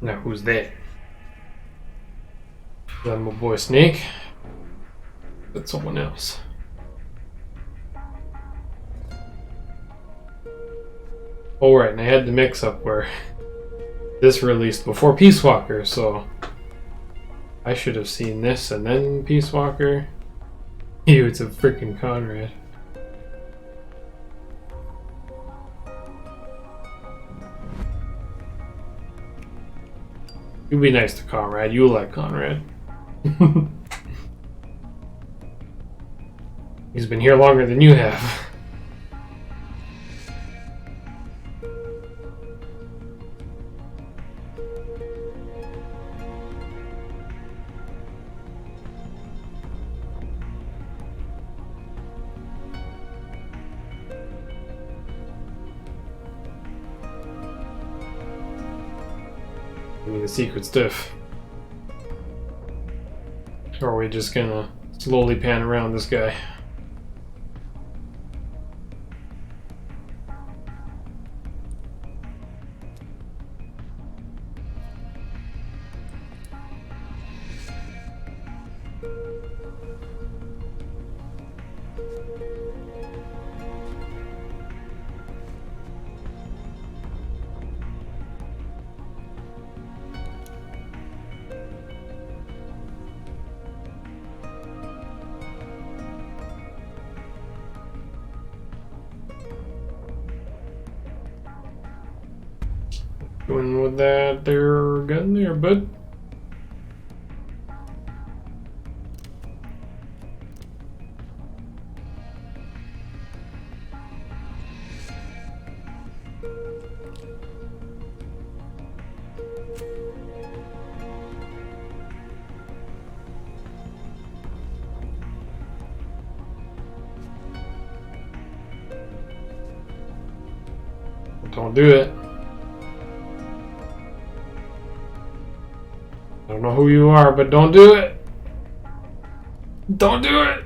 Now who's that? Is that my boy Snake? That's someone else. Oh right, and I had the mix-up where this released before Peace Walker, so I should have seen this and then Peace Walker. Ew, it's a freaking Conrad. You be nice to Conrad. You like Conrad. He's been here longer than you have. I mean, the secret stuff. Or are we just gonna slowly pan around this guy? Going with that there gun there, bud. Don't do it. I don't know who you are, but don't do it. Don't do it.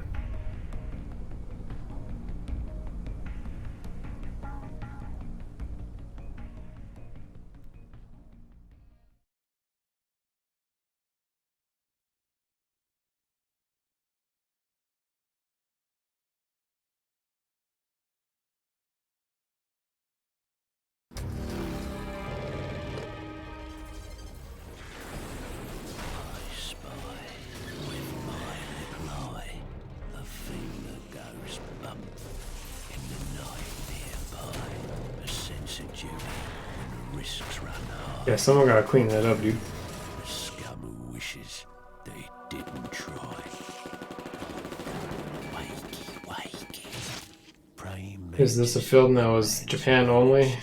Yeah, someone gotta clean that up, dude. The scum who wishes they didn't try. Wakey, wakey. Pray Is this a film that was Japan only?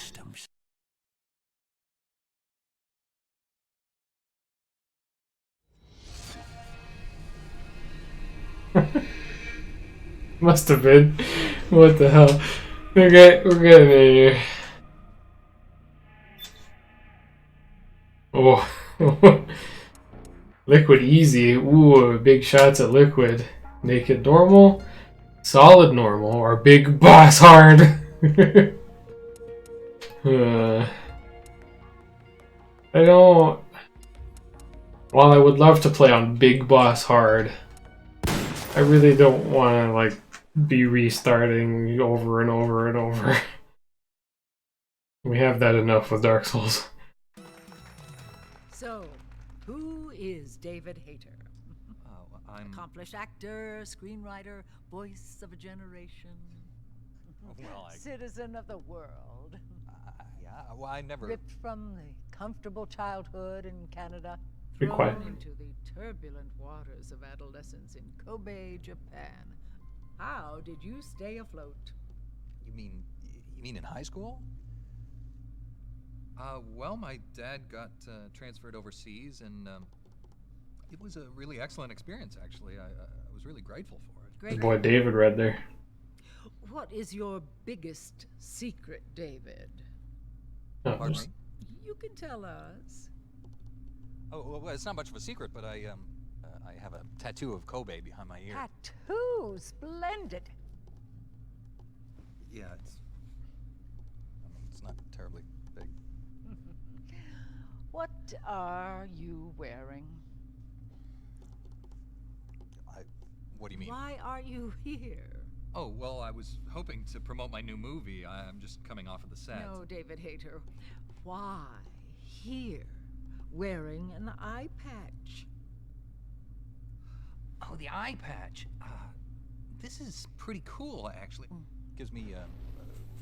Must have been. What the hell? Okay, we're getting in here. Oh. Liquid easy. Ooh, big shots at liquid. Make it normal, solid normal, or big boss hard. I don't. While I would love to play on big boss hard, I really don't want to like be restarting over and over and over. We have that enough with Dark Souls. So, who is David Hayter? I'm... Accomplished actor, screenwriter, voice of a generation. Well, Citizen of the world. yeah, well, I never... Ripped from the comfortable childhood in Canada. Be quiet. Thrown into the turbulent waters of adolescence in Kobe, Japan. How did you stay afloat? You mean in high school? Well, my dad got transferred overseas, and it was a really excellent experience, actually. I was really grateful for it. His boy David read there. What is your biggest secret, David? Oh, Pardon me? You can tell us. Oh, well, it's not much of a secret, but I have a tattoo of Kobe behind my ear. Tattoo, splendid. Yeah, it's not terribly big. What are you wearing? What do you mean? Why are you here? Oh, well, I was hoping to promote my new movie. I'm just coming off of the set. No, David Hayter. Why here? Wearing an eye patch. Oh, the eye patch. This is pretty cool, actually. Gives me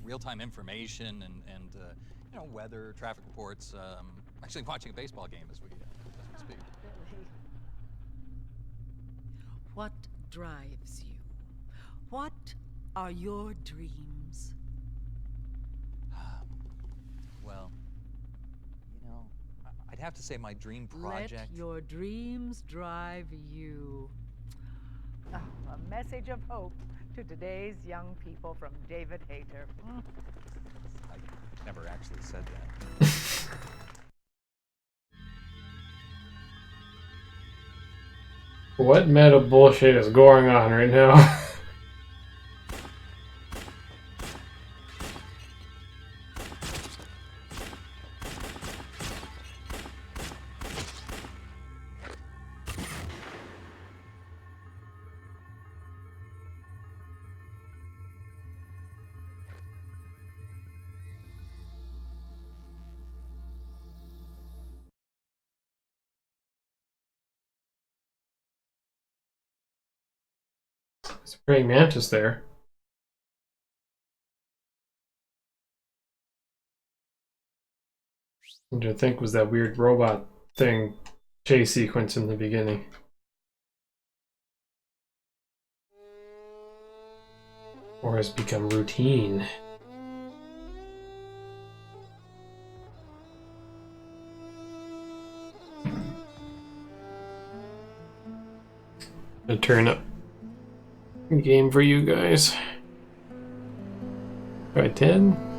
real-time information and you know, weather, traffic reports. Actually watching a baseball game as we speak. Really? What drives you? What are your dreams? Well, you know, I'd have to say my dream project. Let your dreams drive you. Oh, a message of hope to today's young people from David Hayter. I never actually said that. What meta bullshit is going on right now? There's a praying mantis there. Which I think was that weird robot thing chase sequence in the beginning. Or has become routine. Gonna turn up the game for you guys. Try 10.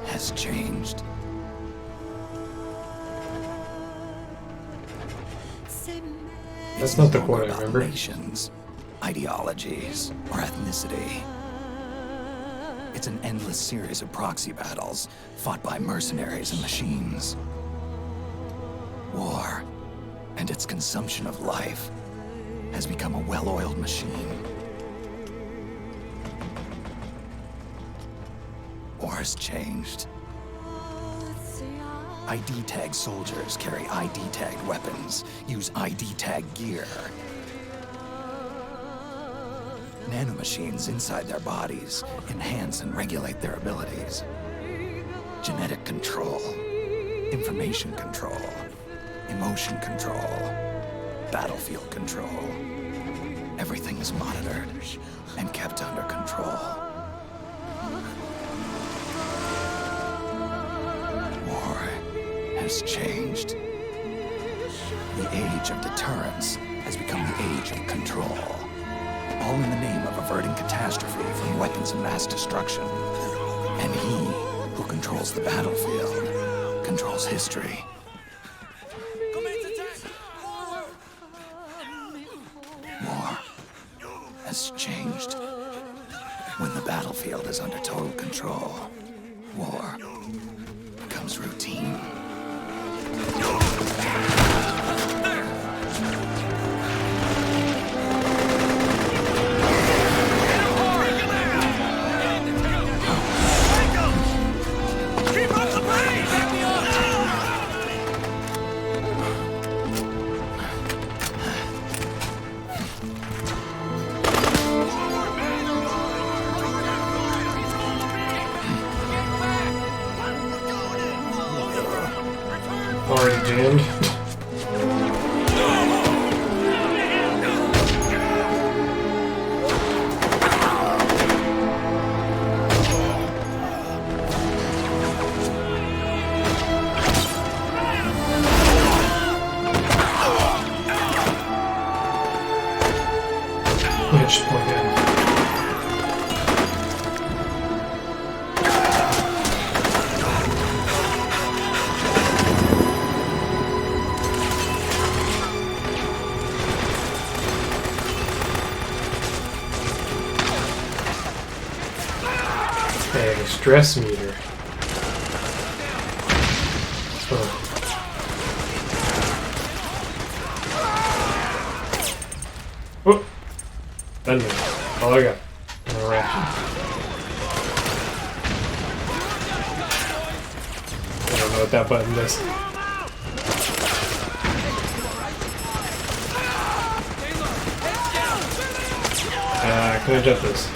Has changed. That's not the quote I remember. Nations, ideologies, or ethnicity. It's an endless series of proxy battles fought by mercenaries and machines. War and its consumption of life has become a well-oiled machine. War's changed. ID-tagged soldiers carry ID-tagged weapons, use ID-tagged gear. Nanomachines inside their bodies enhance and regulate their abilities. Genetic control, information control, emotion control, battlefield control. Everything is monitored and kept under control. Has changed. The age of deterrence has become the age of control. All in the name of averting catastrophe from weapons of mass destruction. And he who controls the battlefield controls history. War has changed. When the battlefield is under total control, war becomes routine. Keep up! jammed. Which point in? Hey, stress meter. Oh. Oh. Bend me. All I got. Alright. I don't know what that button does. Can I jump this?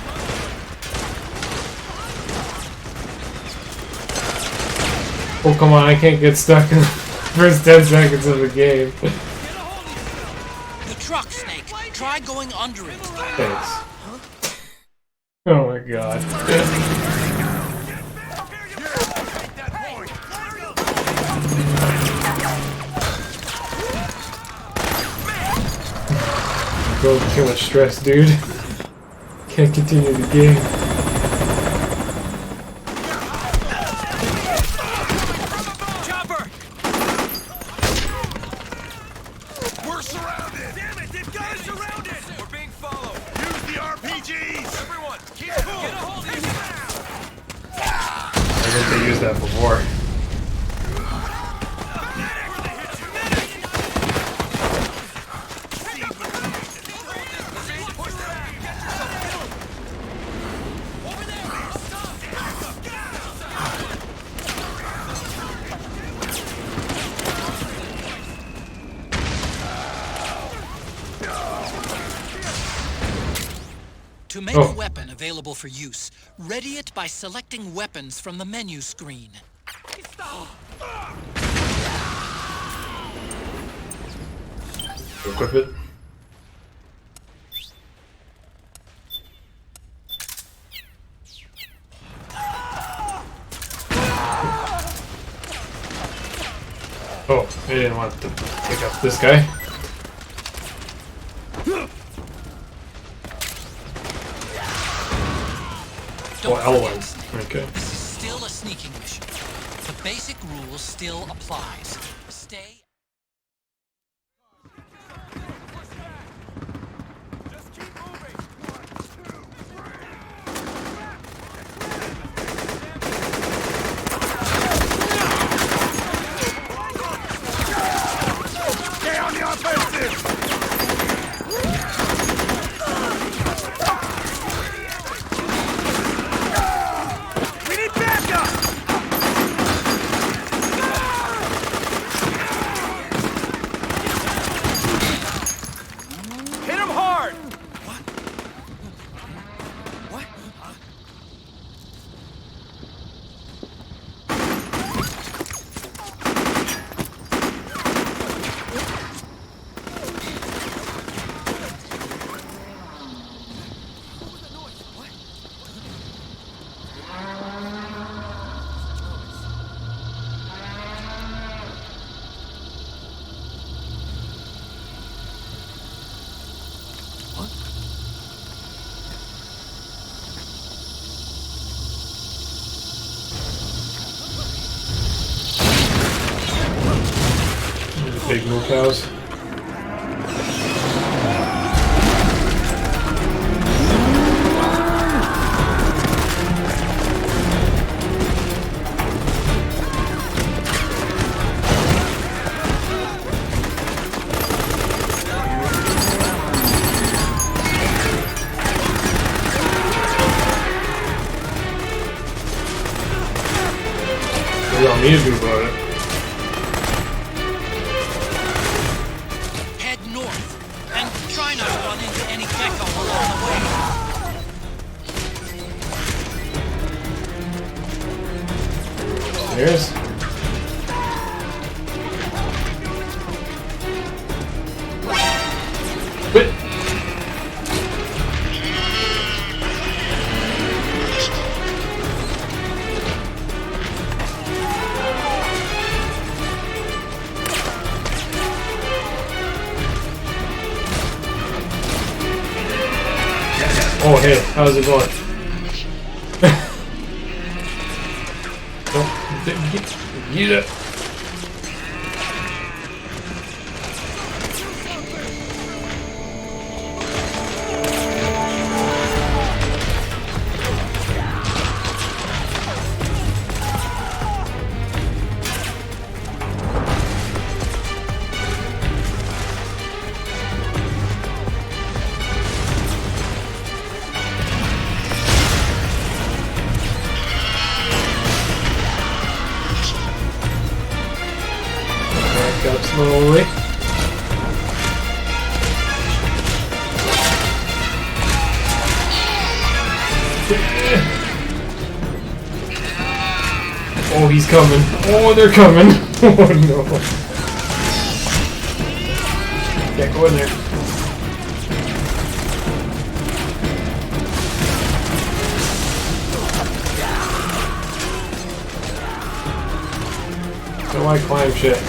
Oh, come on, I can't get stuck in the first 10 seconds of the game. The truck, Snake. Try going under it. Thanks. Oh my god. Go too much stress, dude. Can't continue the game. Chopper! We're surrounded! Damn it, they've got us surrounded! We're being followed! Use the RPGs! Everyone, keep cool! Get a hold of I think they used that before. To make a weapon available for use, ready it by selecting weapons from the menu screen. Equip it. Oh, I didn't want to pick up this guy. Don't L1. forget, Okay. this is still a sneaking mission. The basic rule still applies. Stay. Stay on the offensive! We need backup! Hit him hard! What? What? Big moo cows. What do y'all need to do about it? Head north, and try not to run into any gecko along the way. There's. Quit. Oh hey, how's it going? Get it. Back up slowly. Oh, he's coming. Oh, they're coming. Oh no. Yeah, go in there. Don't want to climb shit.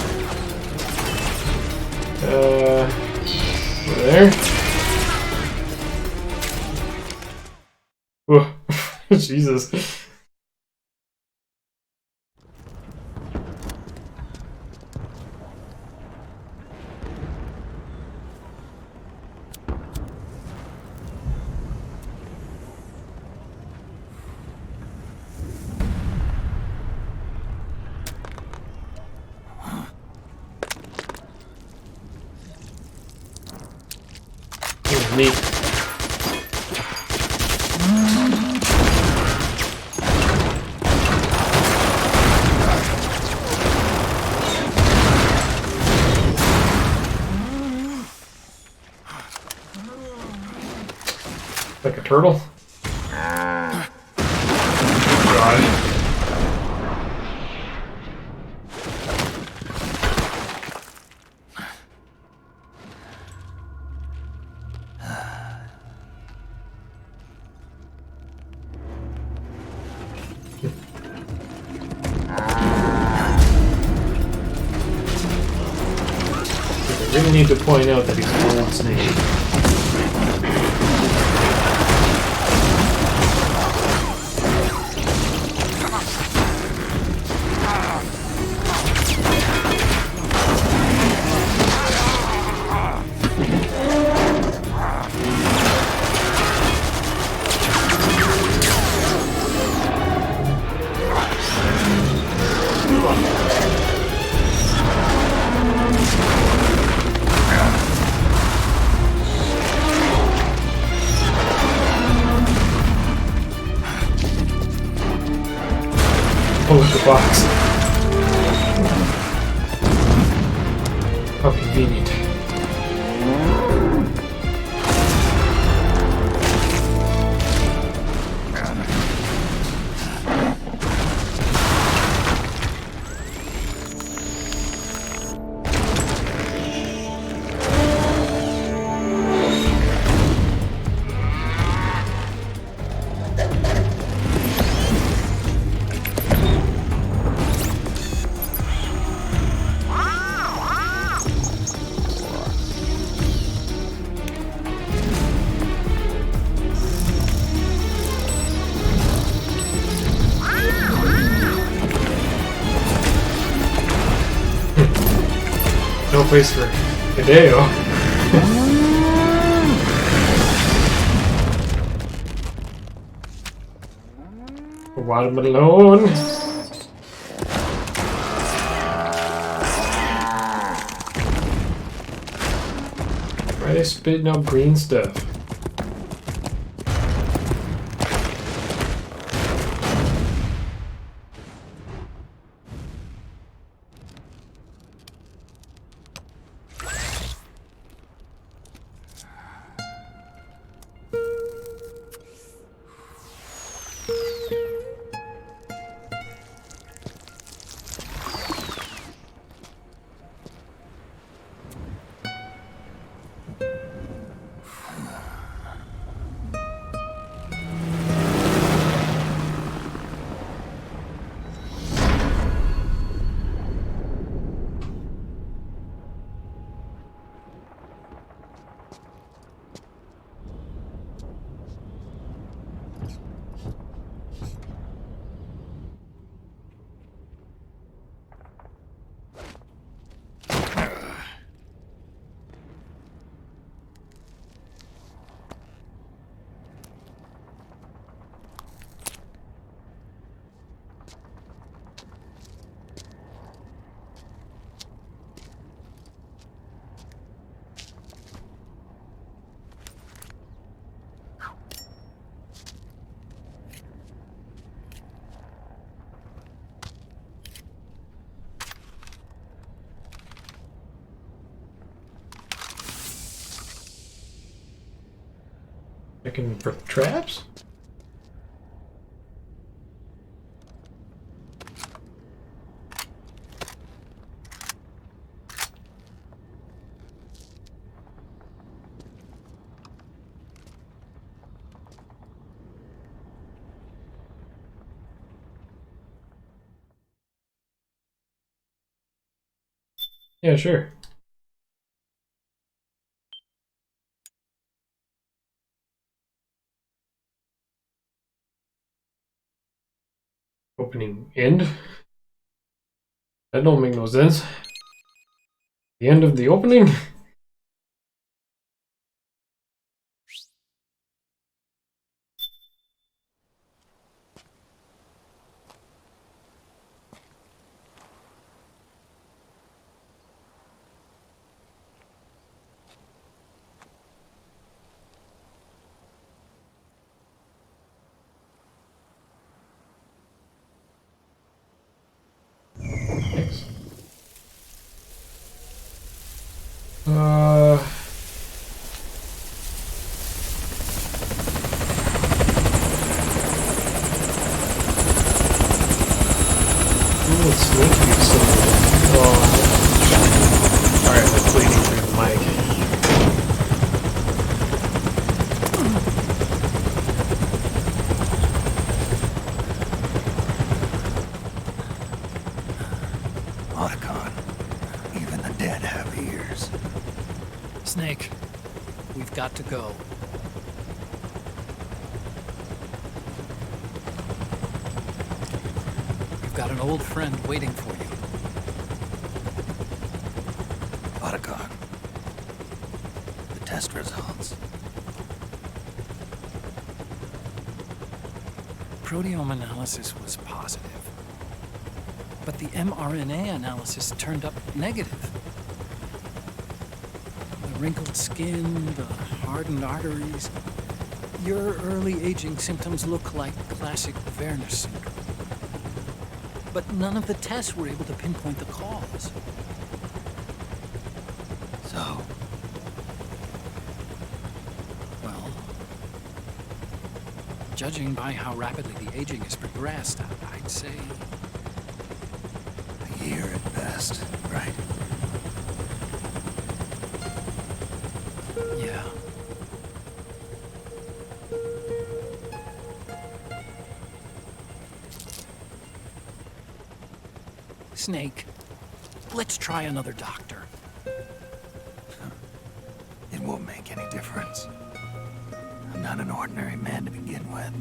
Over there. Whoa. Jesus. Neat. Like a turtle? God. I really need to point out that he's an old snake. Pull up the box. How convenient. No place for Hideo. Watermelon. Why are they spitting out green stuff? Checking for traps? Yeah, sure. Opening end? That don't make no sense. The end of the opening? Thanks. Ooh, it's sneaky symbol. Oh. Sorry, I'm bleeding through the mic. Otacon, even the dead have ears. Snake, we've got to go. You've got an old friend waiting for you. Otacon, the test results. Proteome analysis was positive. But the mRNA analysis turned up negative. The wrinkled skin, the hardened arteries. Your early aging symptoms look like classic Werner syndrome. But none of the tests were able to pinpoint the cause. So, Well, judging by how rapidly the aging has progressed, I'd say a year at best, right? yeah. Snake, let's try another doctor. It won't make any difference. I'm not an ordinary man to begin with.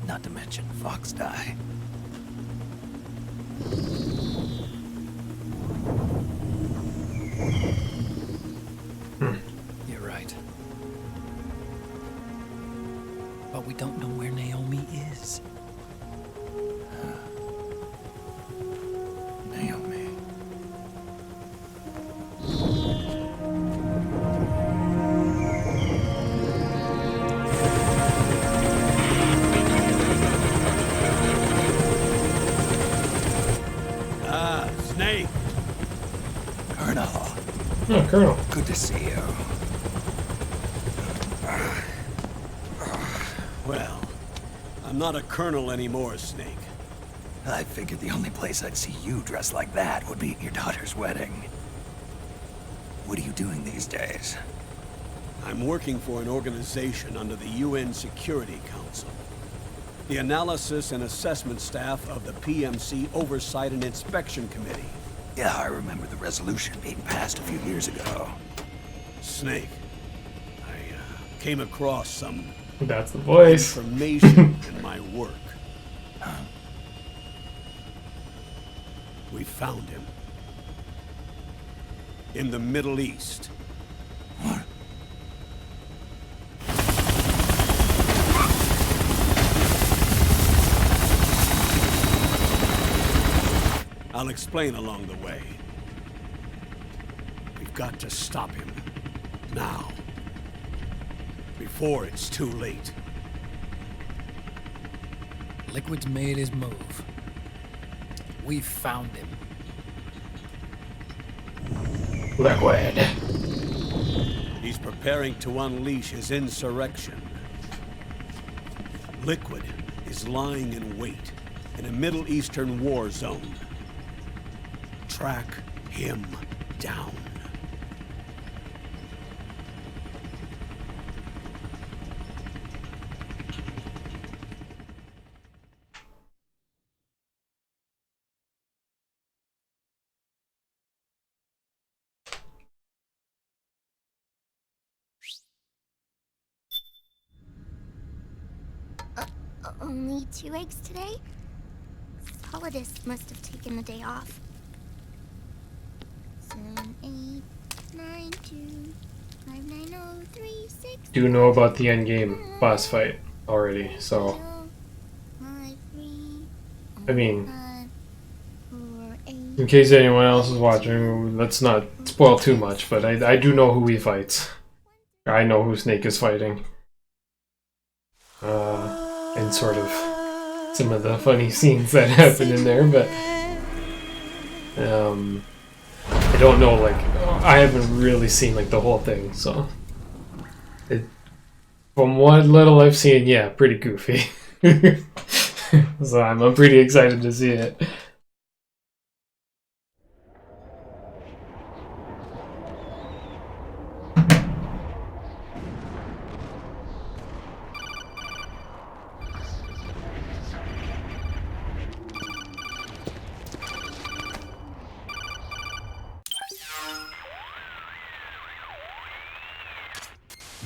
Not to mention Fox die. You're right. But we don't know where Naomi is. Naomi. Snake! Colonel, Oh, Colonel. good to see you. Well, I'm not a colonel anymore, Snake. I figured the only place I'd see you dressed like that would be at your daughter's wedding. What are you doing these days? I'm working for an organization under the UN Security Council. The Analysis and Assessment Staff of the PMC Oversight and Inspection Committee. Yeah, I remember the resolution being passed a few years ago. Snake, I came across some That's the voice. information in my work. We found him. In the Middle East. What? I'll explain along the way. We've got to stop him. Now. Before it's too late. Liquid's made his move. We've found him. Liquid. He's preparing to unleash his insurrection. Liquid is lying in wait in a Middle Eastern war zone. Track him down. Only 2 eggs today? Solidus must have taken the day off. 7, 8, 9, 2, 5, 9, 0, 3, 6. Do know about the end game boss fight already, so 5, 3, I mean, 5, 4, 8. in case anyone else is watching, let's not spoil too much, but I do know who he fights. I know who Snake is fighting. And sort of some of the funny scenes that happen in there, but I don't know, like, I haven't really seen like the whole thing, so from what little I've seen, yeah, pretty goofy. So I'm pretty excited to see it.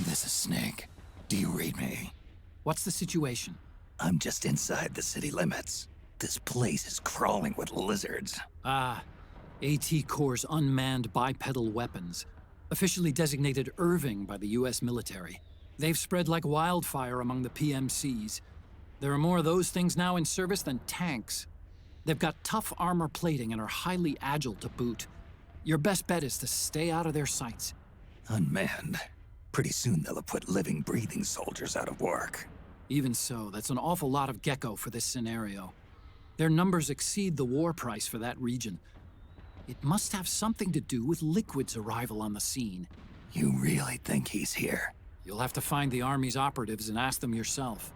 This is Snake. Do you read me? What's the situation? I'm just inside the city limits. This place is crawling with lizards. Ah, AT Corps' unmanned bipedal weapons, officially designated Irving by the US military. They've spread like wildfire among the PMCs. There are more of those things now in service than tanks. They've got tough armor plating and are highly agile to boot. Your best bet is to stay out of their sights. Unmanned. Pretty soon they'll have put living, breathing soldiers out of work. Even so, that's an awful lot of gecko for this scenario. Their numbers exceed the war price for that region. It must have something to do with Liquid's arrival on the scene. You really think he's here? You'll have to find the Army's operatives and ask them yourself.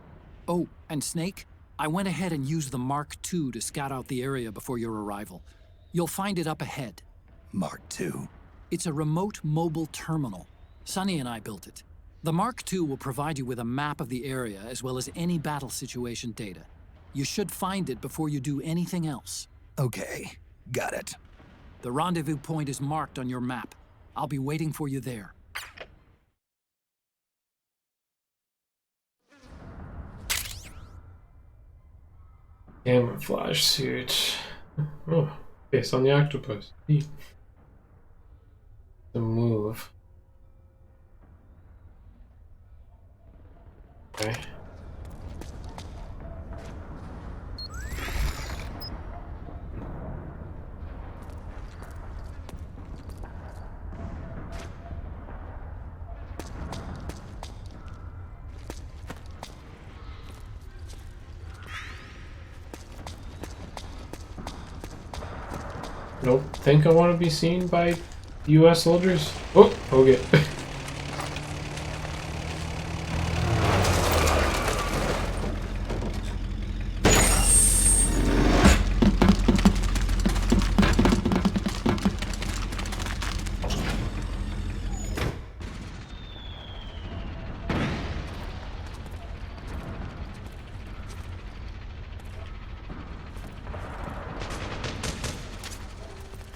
Oh, and Snake, I went ahead and used the Mark II to scout out the area before your arrival. You'll find it up ahead. Mark II? It's a remote mobile terminal. Sonny and I built it. The Mark II will provide you with a map of the area as well as any battle situation data. You should find it before you do anything else. Okay, got it. The rendezvous point is marked on your map. I'll be waiting for you there. Camouflage suit. Oh, based on the octopus. Neat. The move. Okay. Don't think I want to be seen by US soldiers. Oh, okay.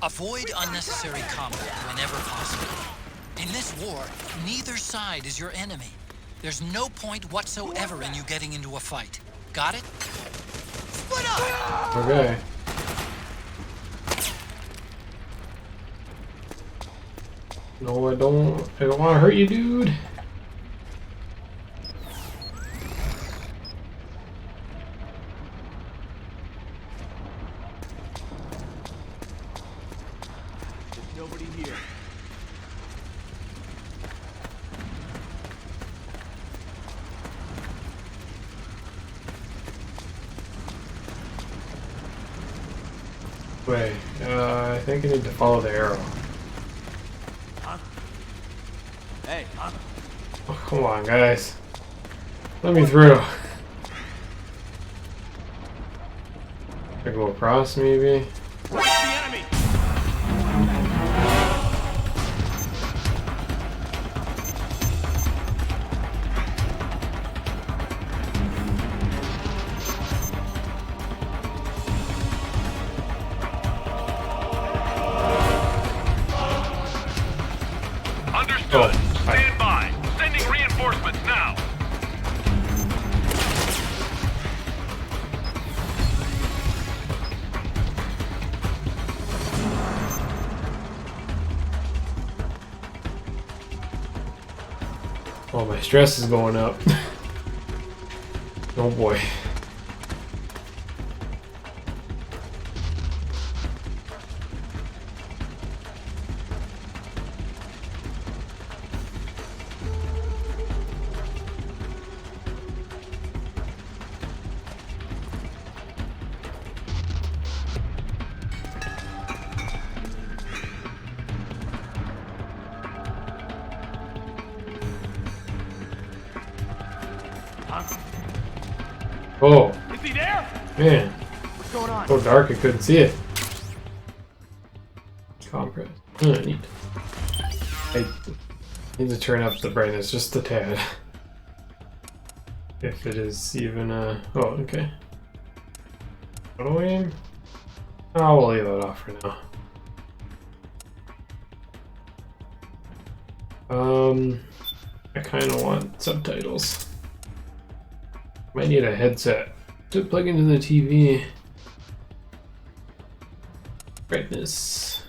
Avoid unnecessary combat whenever possible. In this war, neither side is your enemy. There's no point whatsoever in you getting into a fight. Got it? Split up! Okay. No, I don't want to hurt you, dude. Nobody here. Wait, I think I need to follow the arrow. Huh? Hey, huh? Oh, come on, guys. Let me through. I go across, maybe? The enemy! Oh, Stand by. Sending reinforcements now. oh, my stress is going up. Oh boy. Oh, Is he there? man. What's going on? So dark I couldn't see it. Compress. Neat. I need to turn up the brightness just a tad. If it is even oh, okay. Auto aim? Oh, we'll leave that off for now. I kinda want subtitles. Might need a headset to plug into the TV. Brightness.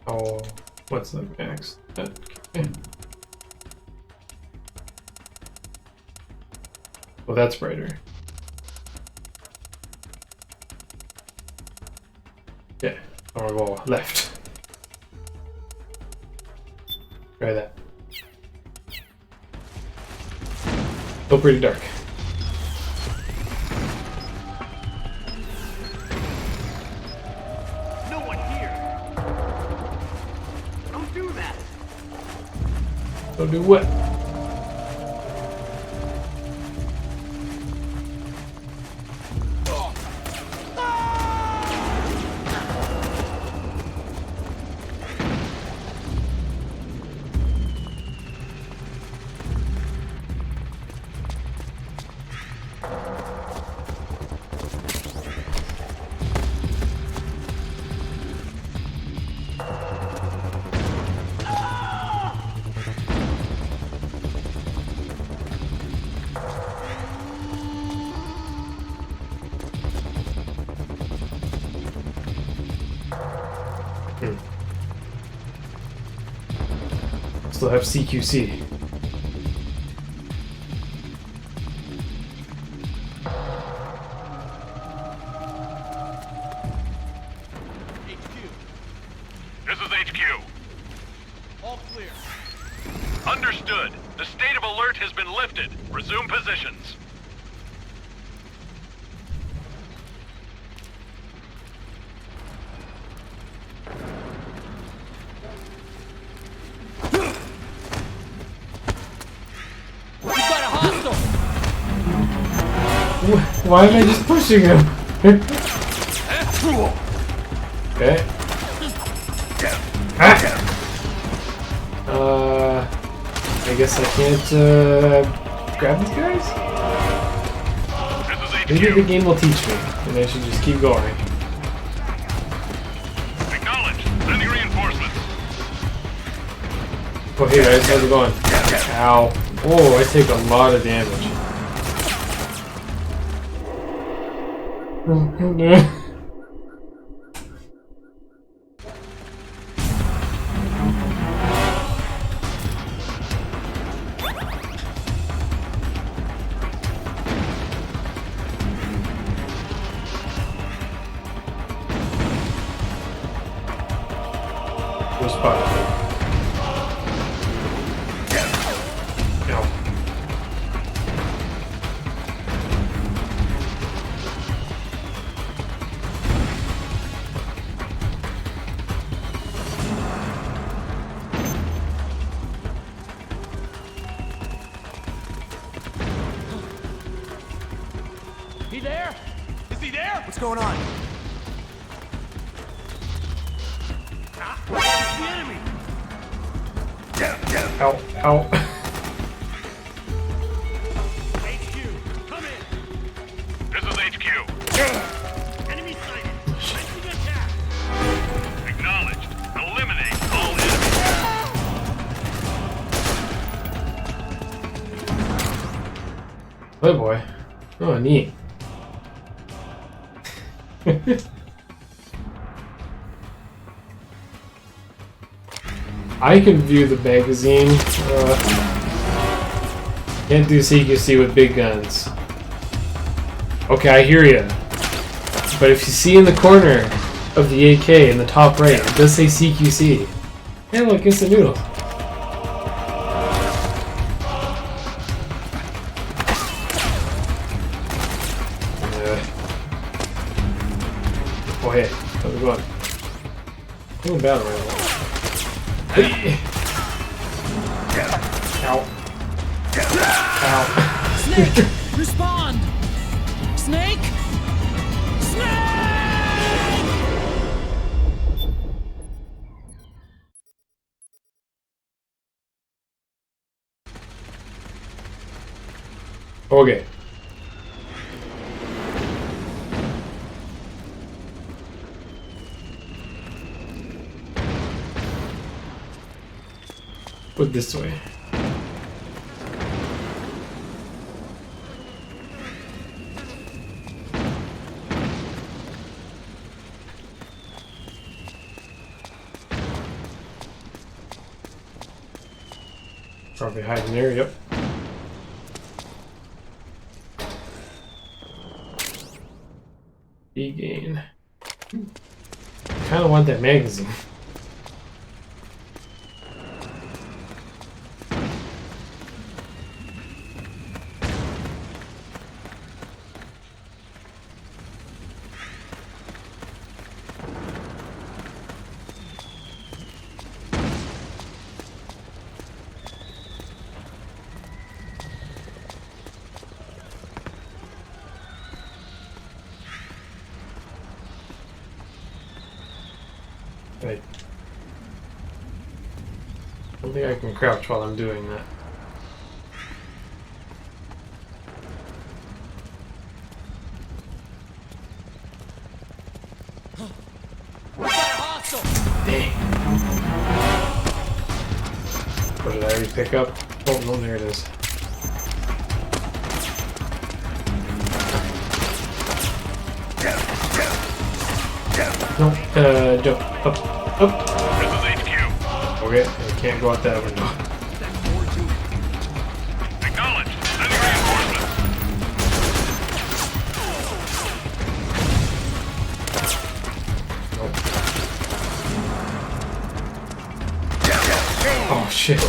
Oh, what's the max? Okay. Oh, that's brighter. Yeah, or go left. Try that. Still pretty dark. No one here. Don't do that. Don't do what? Still have CQC. This is HQ. All clear. Understood. The state of alert has been lifted. Resume positions. Why am I just pushing him? Okay. Ah! I guess I can't grab these guys? This is HQ. Maybe the game will teach me, and I should just keep going. Acknowledge. Sending reinforcements. Oh, hey guys, how's it going? Ow. Oh, I take a lot of damage. Good spot. Ow. he there? What's going on? The enemy! Ow, ow. HQ, come in! This is HQ. Enemy sighted. Making attack. Acknowledged. Eliminate all enemies. Oh boy. Oh, neat. I can view the magazine. Can't do CQC with big guns. Okay, I hear you. But if you see in the corner of the AK in the top right, it does say CQC. Hey, look, instant noodles. Oh, hey, how's it going? Doing battle right now. Ow. Ow. Snake! Respond! Snake! Snake! Okay. Put this way. Probably hiding there, yep. E-gain. Kinda want that magazine. Right. I don't think I can crouch while I'm doing that. Dang. What did I already pick up? Oh no, there it is. No, jump up, up. This is HQ. Okay, I can't go out that window. Acknowledged. Sending reinforcements. Nope. Oh shit.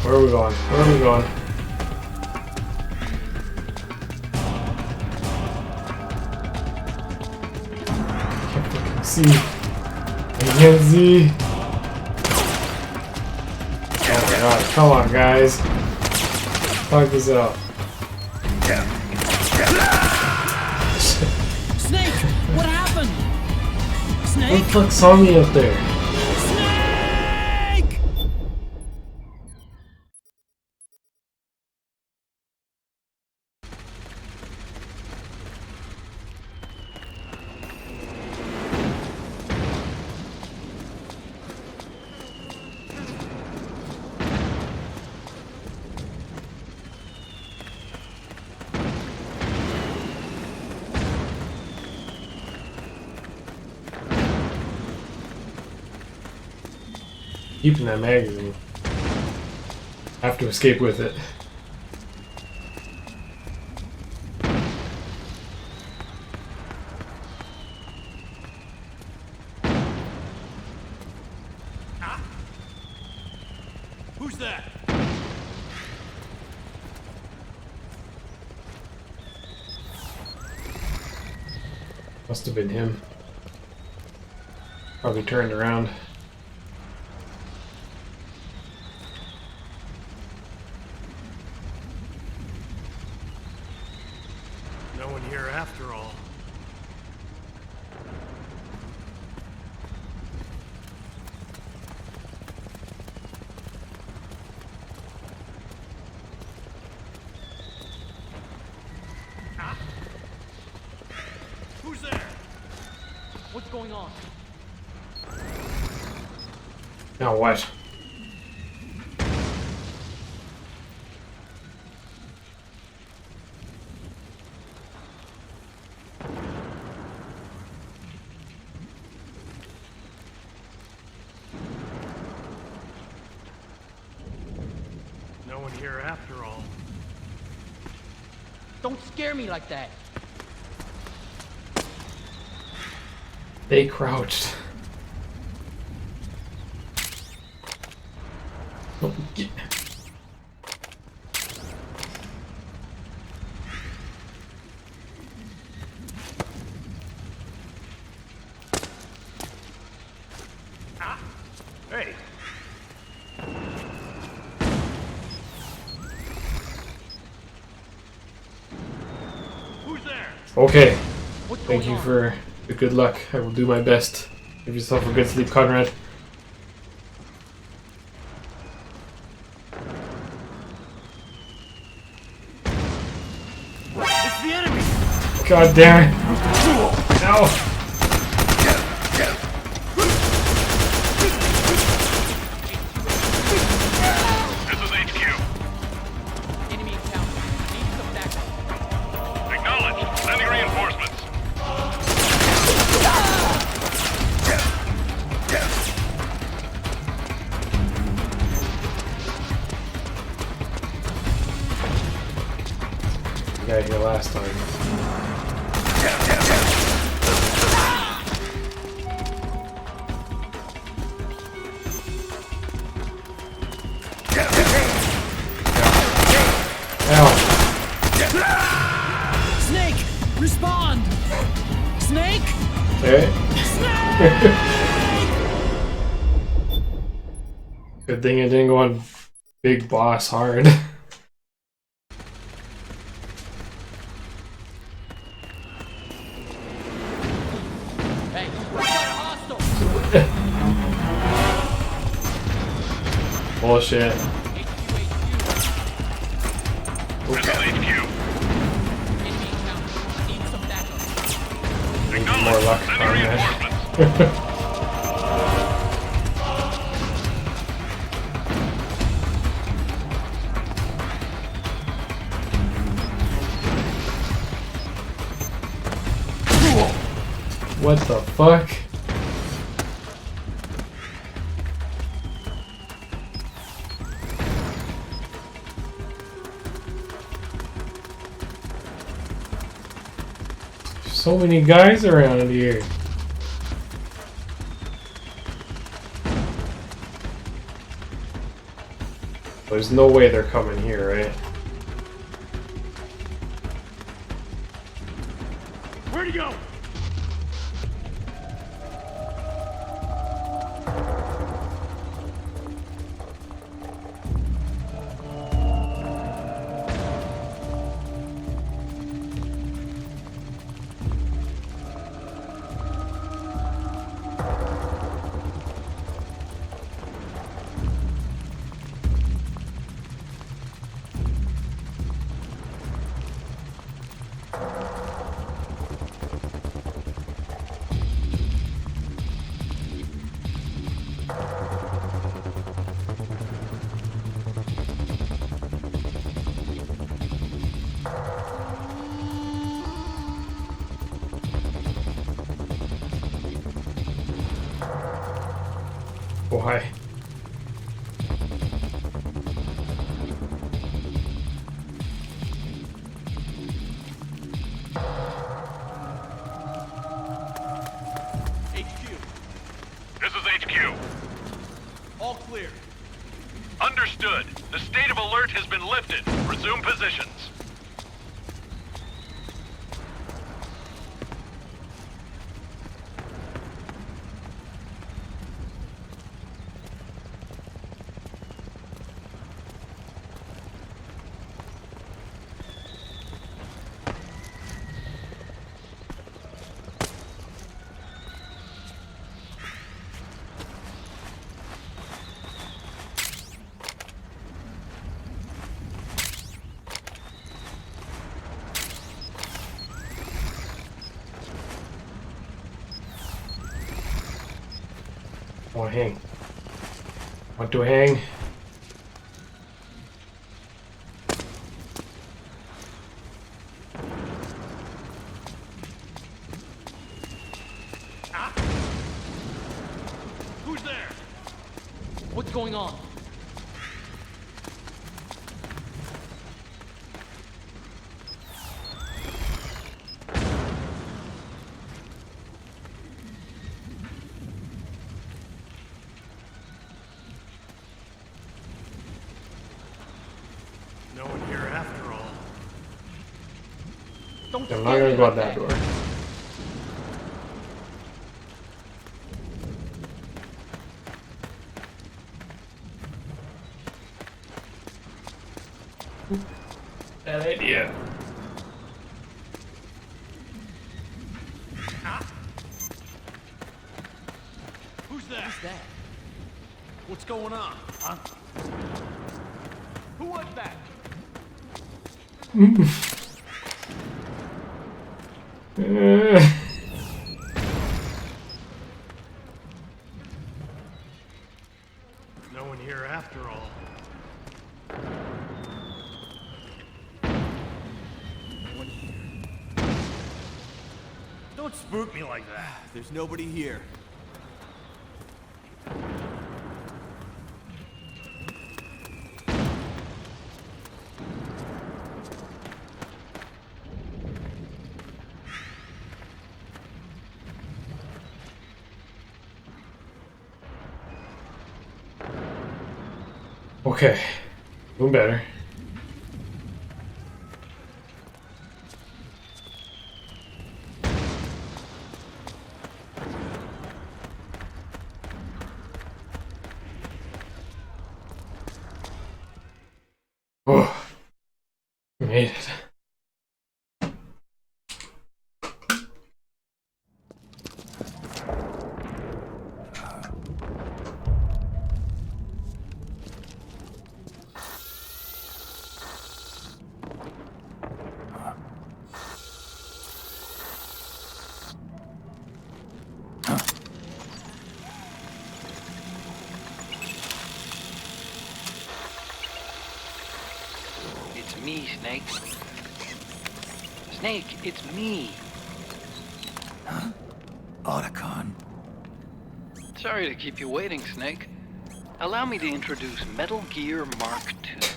Where are we going? Where are we going? Can't fucking see. I can't see. Oh my god, come on guys. Fuck this out. Snake! What happened? What Snake? the fuck saw me up there? Snake! Keeping that magazine. Have to escape with it. Who's that? Must have been him. Probably turned around. No one here after all. Who's there? What's going on? Now what? No one here after all. Don't scare me like that. They crouched. Oh, Hey, who's there? okay. What's Thank going you on? for the good luck. I will do my best. Give yourself a good sleep, Conrad. It's the enemy! God damn it! No! This is HQ. Enemy encounter. Need some backup. Acknowledged. Sending reinforcements. You got here last time. Ow. Snake! Respond! Snake! Okay. Good thing it didn't go on Big Boss hard. Hey, we got a hostile! Bullshit. This is HQ. Enemy encounter. Need some backup. Acknowledged. More luck, Sending Conrad. reinforcements. What the fuck? So many guys around here. There's no way they're coming here, right? Where'd he go? Why? This is HQ. All clear. Understood. The state of alert has been lifted. Resume positions. I want to hang. Want to hang? Who's there? What's going on? No one here after all. Don't I'm not gonna go out that door. Bad idea. Who's that? What's going on? Huh? Who was that? No one here after all. Don't spook me like that. There's nobody here. Okay. Doing better. Oh, we made it. It's me, Snake. Snake, it's me. Huh? Otacon. Sorry to keep you waiting, Snake. Allow me to introduce Metal Gear Mark II.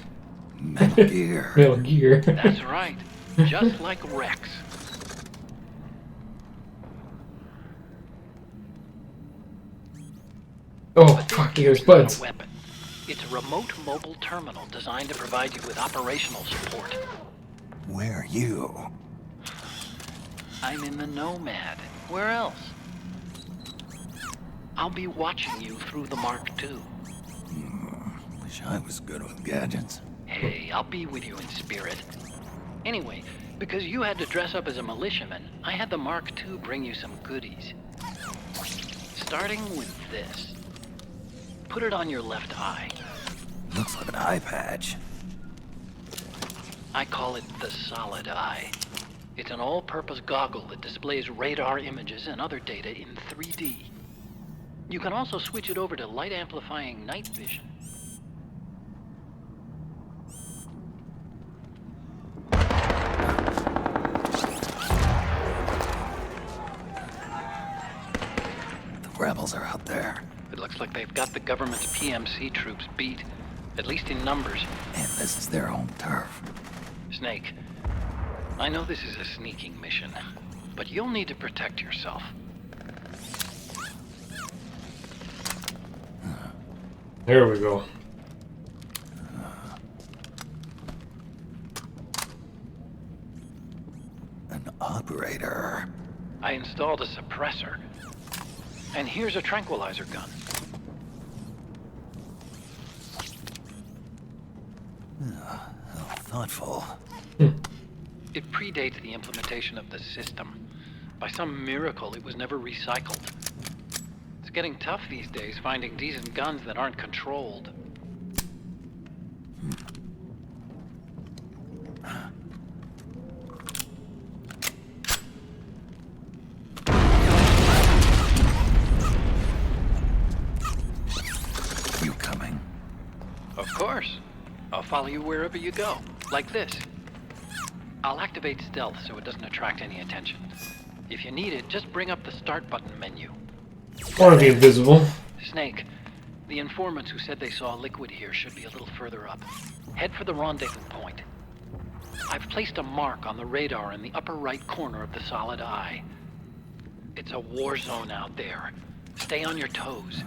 Metal Gear. Metal Gear. That's right. Just like Rex. Oh, But this fuck, gear there's is not buds. a weapon. It's a remote mobile terminal designed to provide you with operational support. Where are you? I'm in the Nomad. Where else? I'll be watching you through the Mark II. Wish I was good with gadgets. Hey, I'll be with you in spirit. Anyway, because you had to dress up as a militiaman, I had the Mark II bring you some goodies. Starting with this. Put it on your left eye. Looks like an eye patch. I call it the Solid Eye. It's an all-purpose goggle that displays radar images and other data in 3D. You can also switch it over to light-amplifying night vision. The rebels are out there. It looks like they've got the government's PMC troops beat, at least in numbers. And this is their home turf. Snake, I know this is a sneaking mission, but you'll need to protect yourself. There we go. Operator. I installed a suppressor. And here's a tranquilizer gun. How thoughtful. It predates the implementation of the system. By some miracle, it was never recycled. It's getting tough these days finding decent guns that aren't controlled. You coming? Of course. I'll follow you wherever you go, like this. I'll activate stealth so it doesn't attract any attention. If you need it, just bring up the start button menu. I want to be invisible. Snake, the informants who said they saw liquid here should be a little further up. Head for the rendezvous point. I've placed a mark on the radar in the upper right corner of the solid eye. It's a war zone out there. Stay on your toes.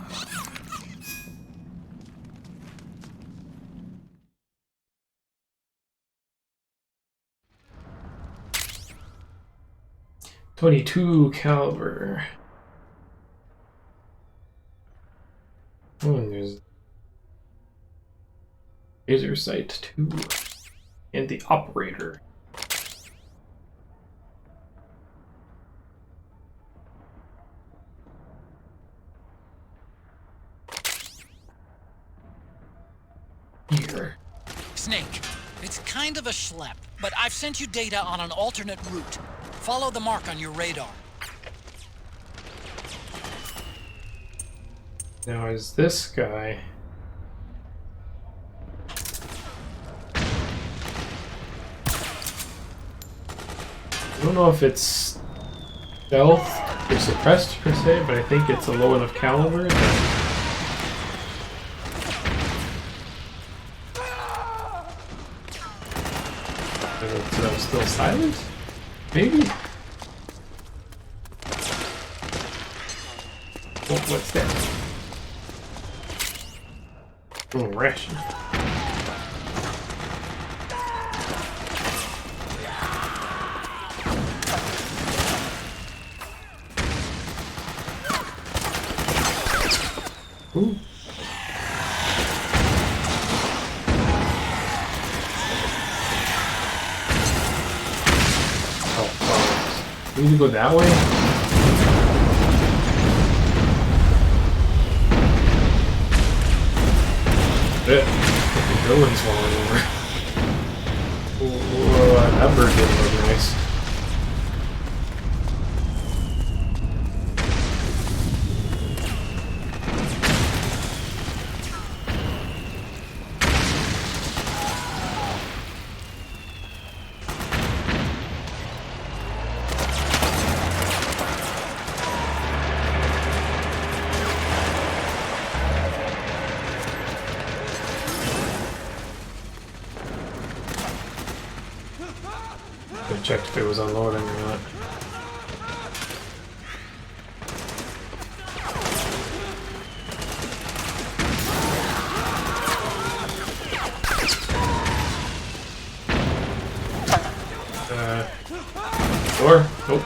.22 caliber. Oh, and there's laser sight 2 and the operator. Here. Snake, it's kind of a schlep, but I've sent you data on an alternate route. Follow the mark on your radar. Now is this guy? I don't know if it's stealth or suppressed per se, but I think it's a low enough caliber that it's still silent? Maybe? Oh, what's that? Oh, ration. Ooh. We need to go that way? Shit. The building's falling over. Whoa, that bird didn't look nice. I checked if it was unloading or not. Door? Nope.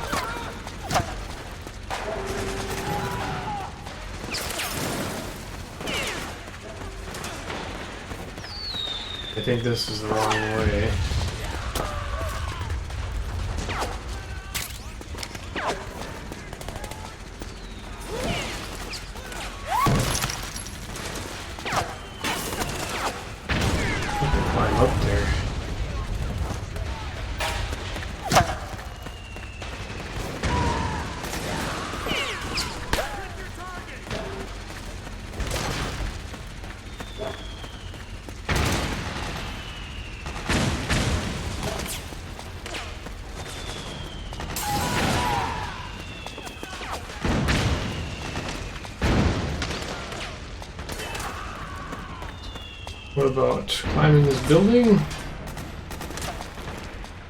I think this is the wrong way. Up there. What about climbing this building?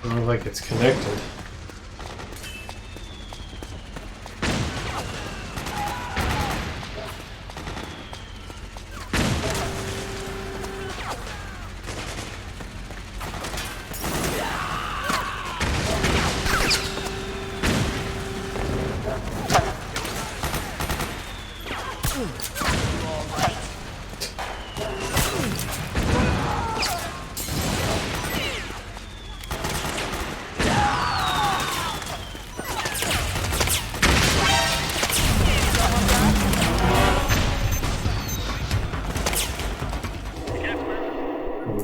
Doesn't look like it's connected.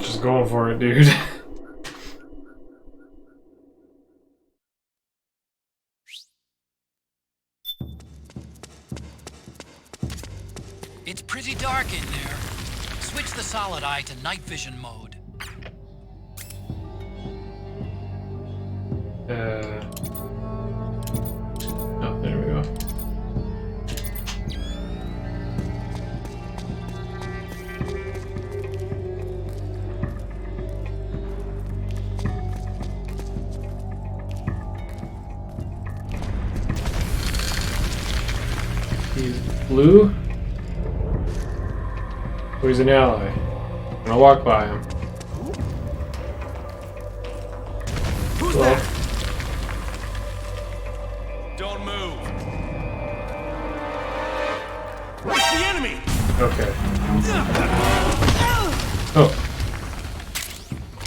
Just going for it, dude. It's pretty dark in there. Switch the solid eye to night vision mode. Oh, there we go. He's blue. Oh, he's an ally. I'm gonna walk by him. Who's Well, that? Don't move. It's the enemy. okay. Oh.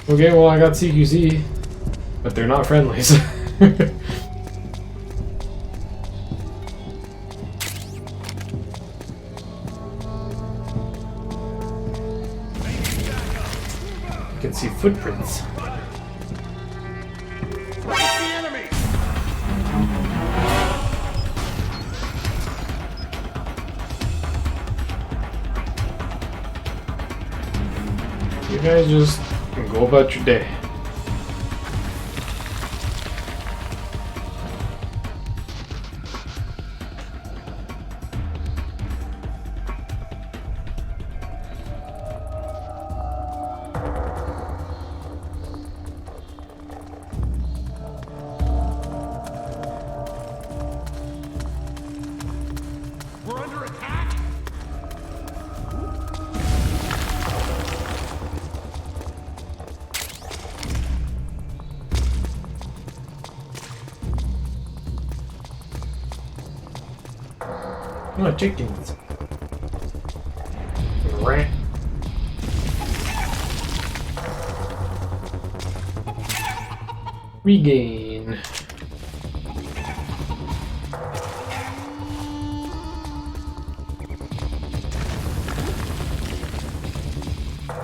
Okay, well I got CQC, but they're not friendlies. You can see footprints. It's the enemy. You guys just go about your day. We're under attack. Come on, chickens. Rat. Regain.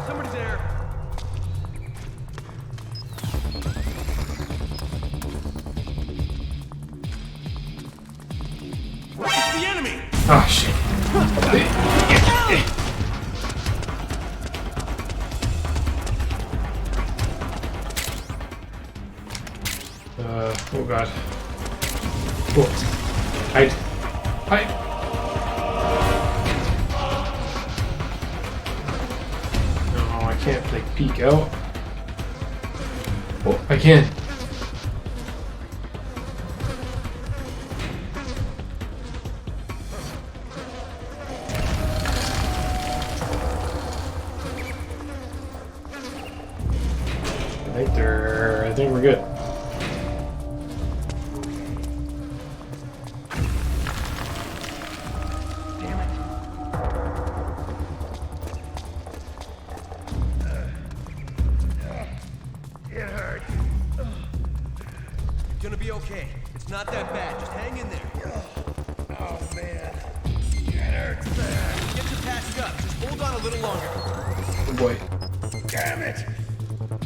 Somebody's there. It's the enemy. Ah, shit. Oh god. Oh. Hide. Hide. No, I can't like peek out. Oh, I can. I think we're good. It hurt. Gonna be okay. It's not that bad. Just hang in there. Oh man, it hurts bad. Get you patched up. Just hold on a little longer. Oh boy. Damn it!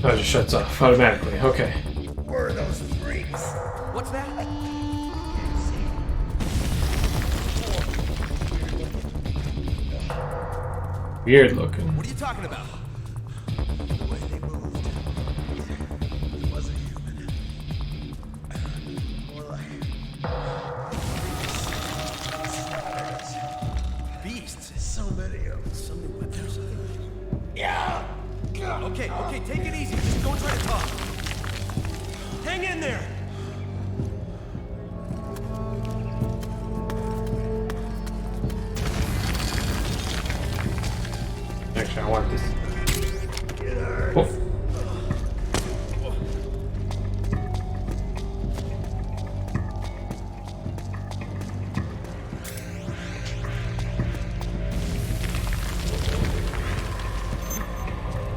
Oh, it just shuts off automatically. Okay. Where are those freaks? What's that? Weird looking. What are you talking about? The way they moved. It wasn't human. More like beasts. So many of them. So many weapons. Yeah. Okay, take it easy. Just don't try to talk. Hang in there. Actually, I want this. Oh.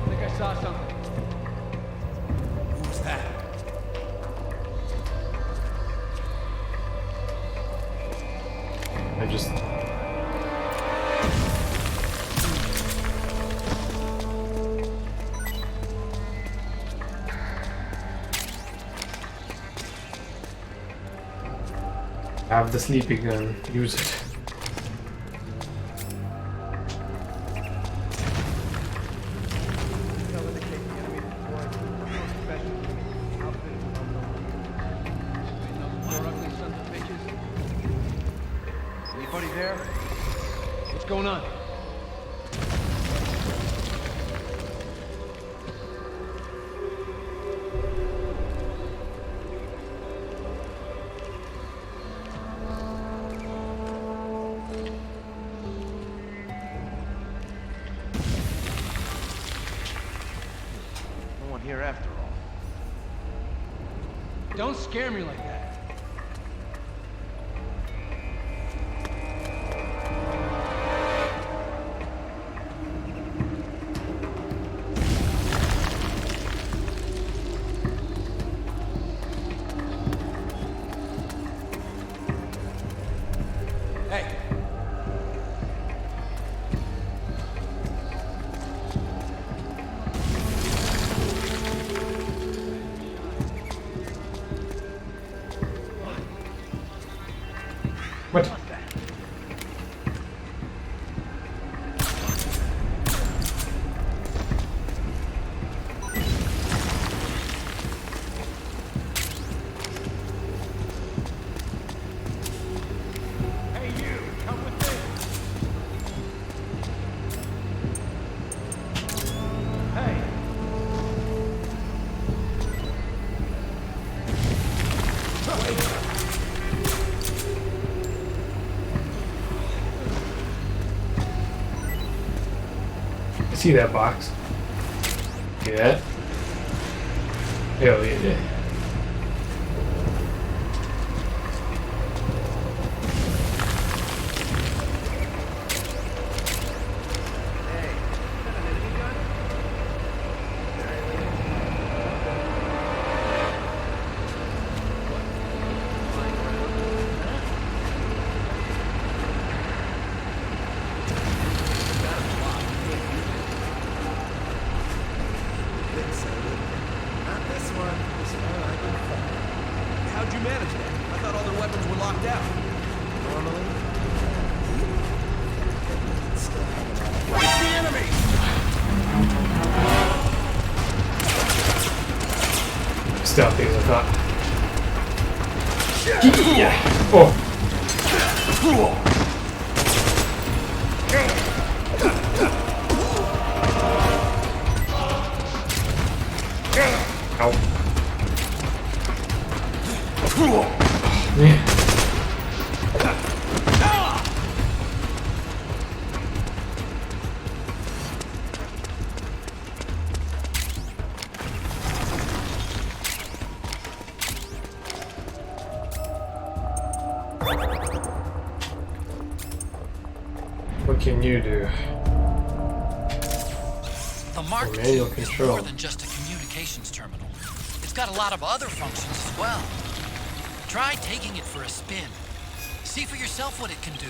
I think I saw something. Who was that? I just. Have the sleepy gun. Use it. Anybody there? What's going on? No one here after all. Don't scare me like that. Hey. What? Hey, you! Come with me! Hey! I see that box. See that? Hell yeah. How'd you manage that? I thought all their weapons were locked out. Normally? It's the enemy! Stealthy as I thought. Yeah. Oh. Ow. Yeah. What can you do? The Mark II Manual is control. more than just a communications terminal. It's got a lot of other functions as well. Try taking it for a spin. See for yourself what it can do.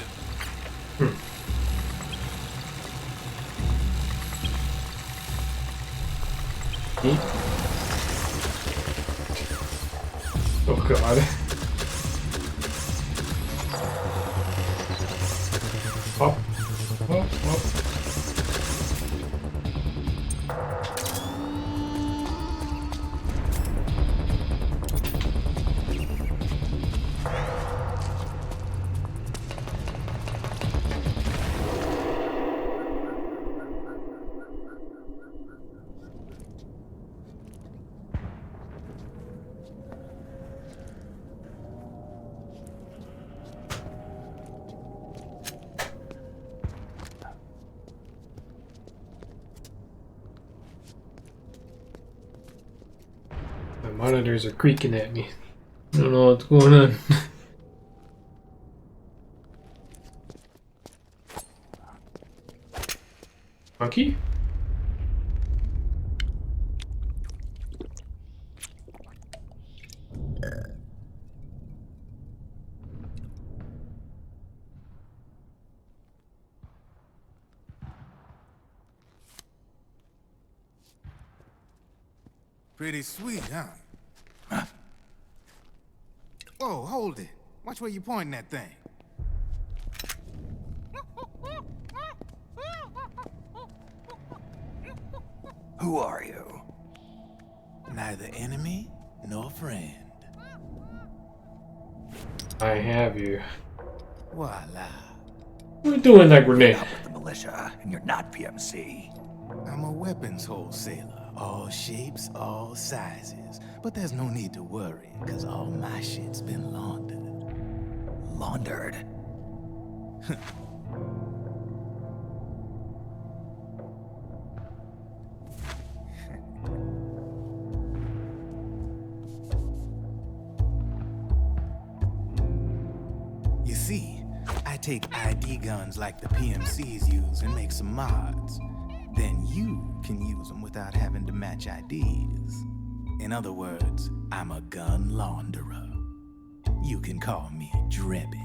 Oh god. Up. Up, up. My monitors are creaking at me. I don't know what's going on. Monkey? Pretty sweet, huh? Whoa, hold it. Watch where you pointing that thing. Who are you? Neither enemy nor friend. I have you. Voila. What are you doing with that grenade? Not with the militia, and you're not PMC. I'm a weapons wholesaler. All shapes, all sizes. But there's no need to worry, because all my shit's been laundered. Laundered? You see, I take ID guns like the PMCs use and make some mods. Then you can use them without having to match IDs. In other words, I'm a gun launderer. You can call me Drebin.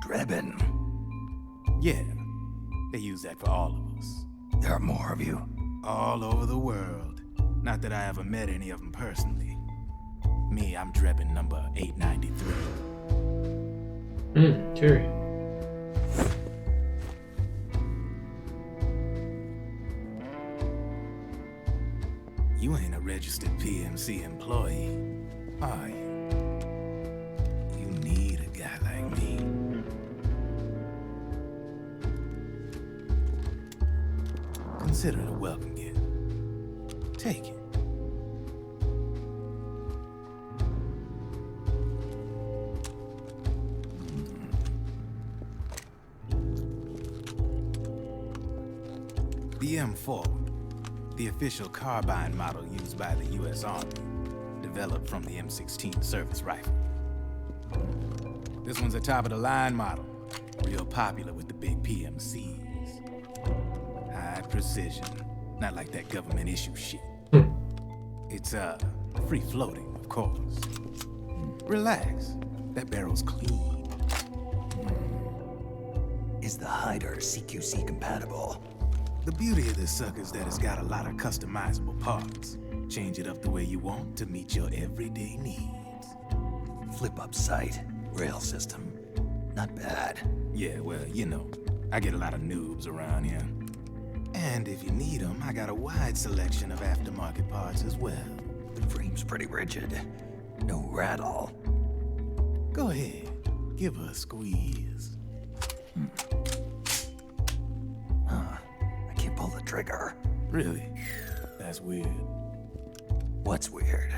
Drebin? Yeah, they use that for all of us. There are more of you. All over the world. Not that I ever met any of them personally. Me, I'm Drebin number 893. Terry. You ain't a registered PMC employee, are you? You need a guy like me. Consider it a welcome gift. Take it. The M4, the official carbine model used by the U.S. Army, developed from the M16 service rifle. This one's a top-of-the-line model, real popular with the big PMCs. High precision, not like that government issue shit. It's, free-floating, of course. Relax, that barrel's clean. Is the hider CQC compatible? The beauty of this sucker is that it's got a lot of customizable parts. Change it up the way you want to meet your everyday needs. Flip-up sight, rail system. Not bad. Yeah, well, you know, I get a lot of noobs around here. And if you need them, I got a wide selection of aftermarket parts as well. The frame's pretty rigid. No rattle. Go ahead, give her a squeeze. I can't pull the trigger. Really? That's weird. What's weird?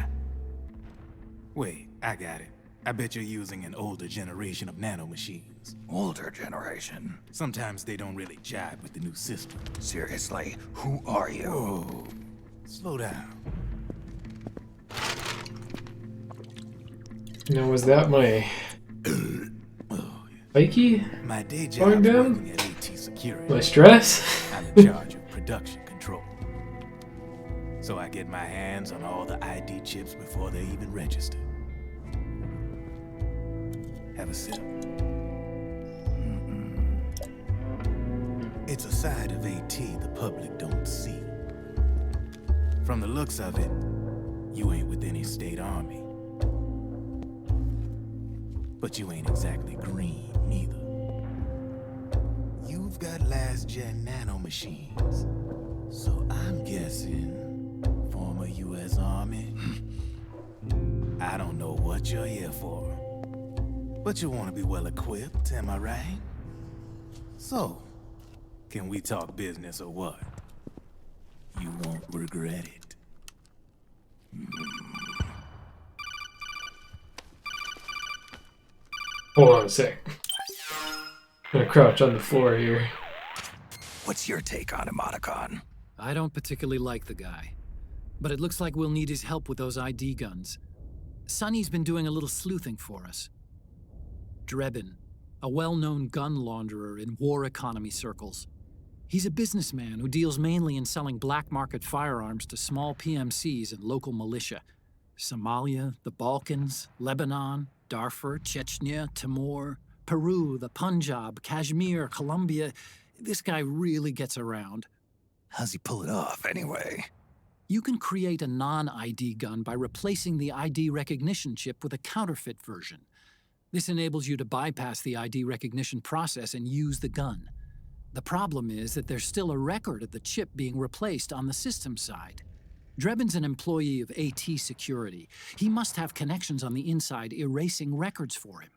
Wait, I got it. I bet you're using an older generation of nanomachines. Older generation? Sometimes they don't really jive with the new system. Seriously, who are you? Whoa, slow down. Now, was that my spiky? My day Going job's down? working at AT Security. My stress? I'm in charge of production control. So I get my hands on all the ID chips before they even register. Have a sip. It's a side of AT the public don't see. From the looks of it, you ain't with any state army. But you ain't exactly green, neither. You've got last-gen nanomachines. So I'm guessing former U.S. Army. I don't know what you're here for. But you want to be well-equipped, am I right? So, can we talk business or what? You won't regret it. Hold on a sec. I'm gonna crouch on the floor here. What's your take on Emoticon? I don't particularly like the guy, but it looks like we'll need his help with those ID guns. Sonny's been doing a little sleuthing for us. Drebin, a well-known gun launderer in war economy circles. He's a businessman who deals mainly in selling black market firearms to small PMCs and local militia. Somalia, the Balkans, Lebanon, Darfur, Chechnya, Timor, Peru, the Punjab, Kashmir, Colombia. This guy really gets around. How's he pull it off, anyway? You can create a non-ID gun by replacing the ID recognition chip with a counterfeit version. This enables you to bypass the ID recognition process and use the gun. The problem is that there's still a record of the chip being replaced on the system side. Drebin's an employee of AT Security. He must have connections on the inside erasing records for him.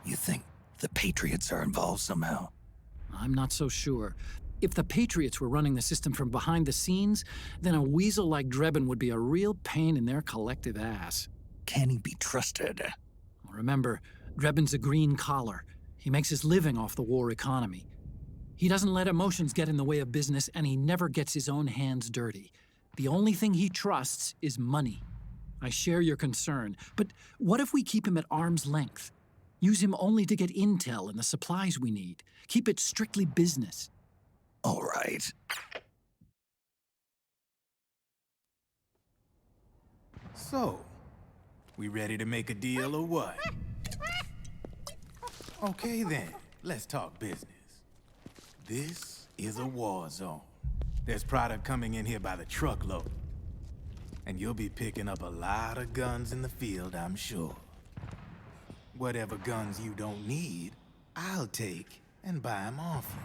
You think the Patriots are involved somehow? I'm not so sure. If the Patriots were running the system from behind the scenes, then a weasel like Drebin would be a real pain in their collective ass. Can he be trusted? Remember, Drebin's a green collar. He makes his living off the war economy. He doesn't let emotions get in the way of business, and he never gets his own hands dirty. The only thing he trusts is money. I share your concern, but what if we keep him at arm's length? Use him only to get intel and the supplies we need. Keep it strictly business. All right. So, we ready to make a deal or what? Okay then, let's talk business. This is a war zone. There's product coming in here by the truckload. And you'll be picking up a lot of guns in the field, I'm sure. Whatever guns you don't need, I'll take and buy them off you.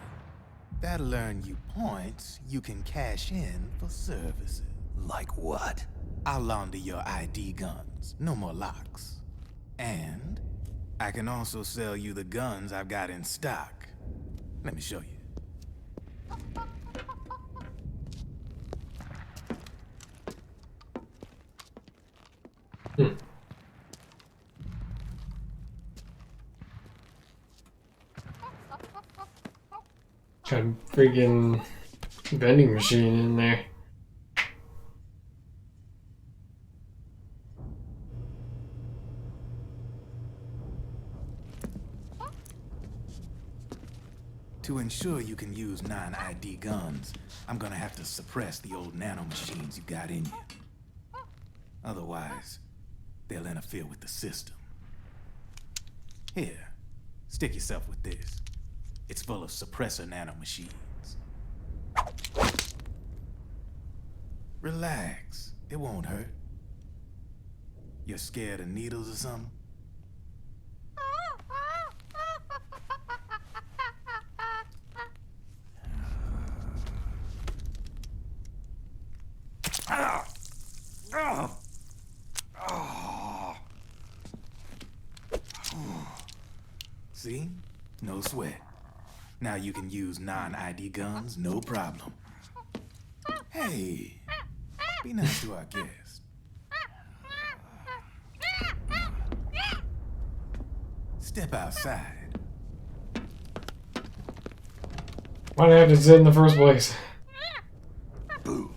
That'll earn you points you can cash in for services. Like what? I'll launder your ID guns, no more locks. And I can also sell you the guns I've got in stock. Let me show you. Got a friggin' vending machine in there. To ensure you can use non-ID guns, I'm gonna have to suppress the old nanomachines you got in you. Otherwise, they'll interfere with the system. Here, stick yourself with this. It's full of suppressor nanomachines. Relax, it won't hurt. You're scared of needles or something? See? No sweat. Now you can use non-ID guns, no problem. Hey, be nice to our guest. Step outside. Why did I have to sit in the first place? Boo.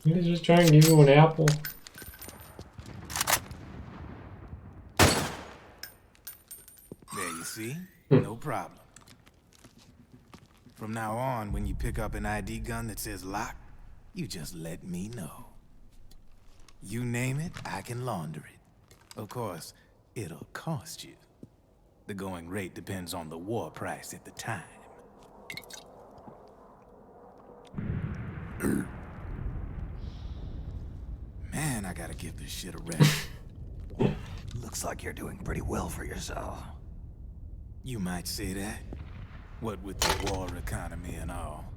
Did he just try and give you an apple? There you see? No problem. From now on, when you pick up an ID gun that says lock, you just let me know. You name it, I can launder it. Of course, it'll cost you. The going rate depends on the war price at the time. Man, I gotta give this shit a rest. Looks like you're doing pretty well for yourself. You might say that. What with the war economy and all,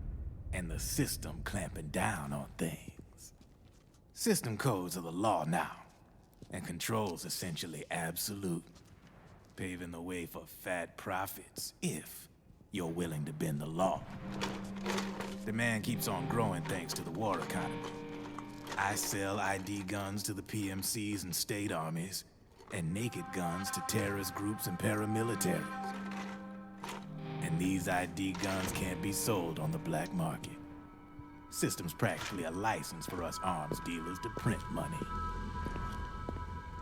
and the system clamping down on things. System codes are the law now, and control's essentially absolute, paving the way for fat profits if you're willing to bend the law. Demand keeps on growing thanks to the war economy. I sell ID guns to the PMCs and state armies, and naked guns to terrorist groups and paramilitaries. And these ID guns can't be sold on the black market. System's practically a license for us arms dealers to print money.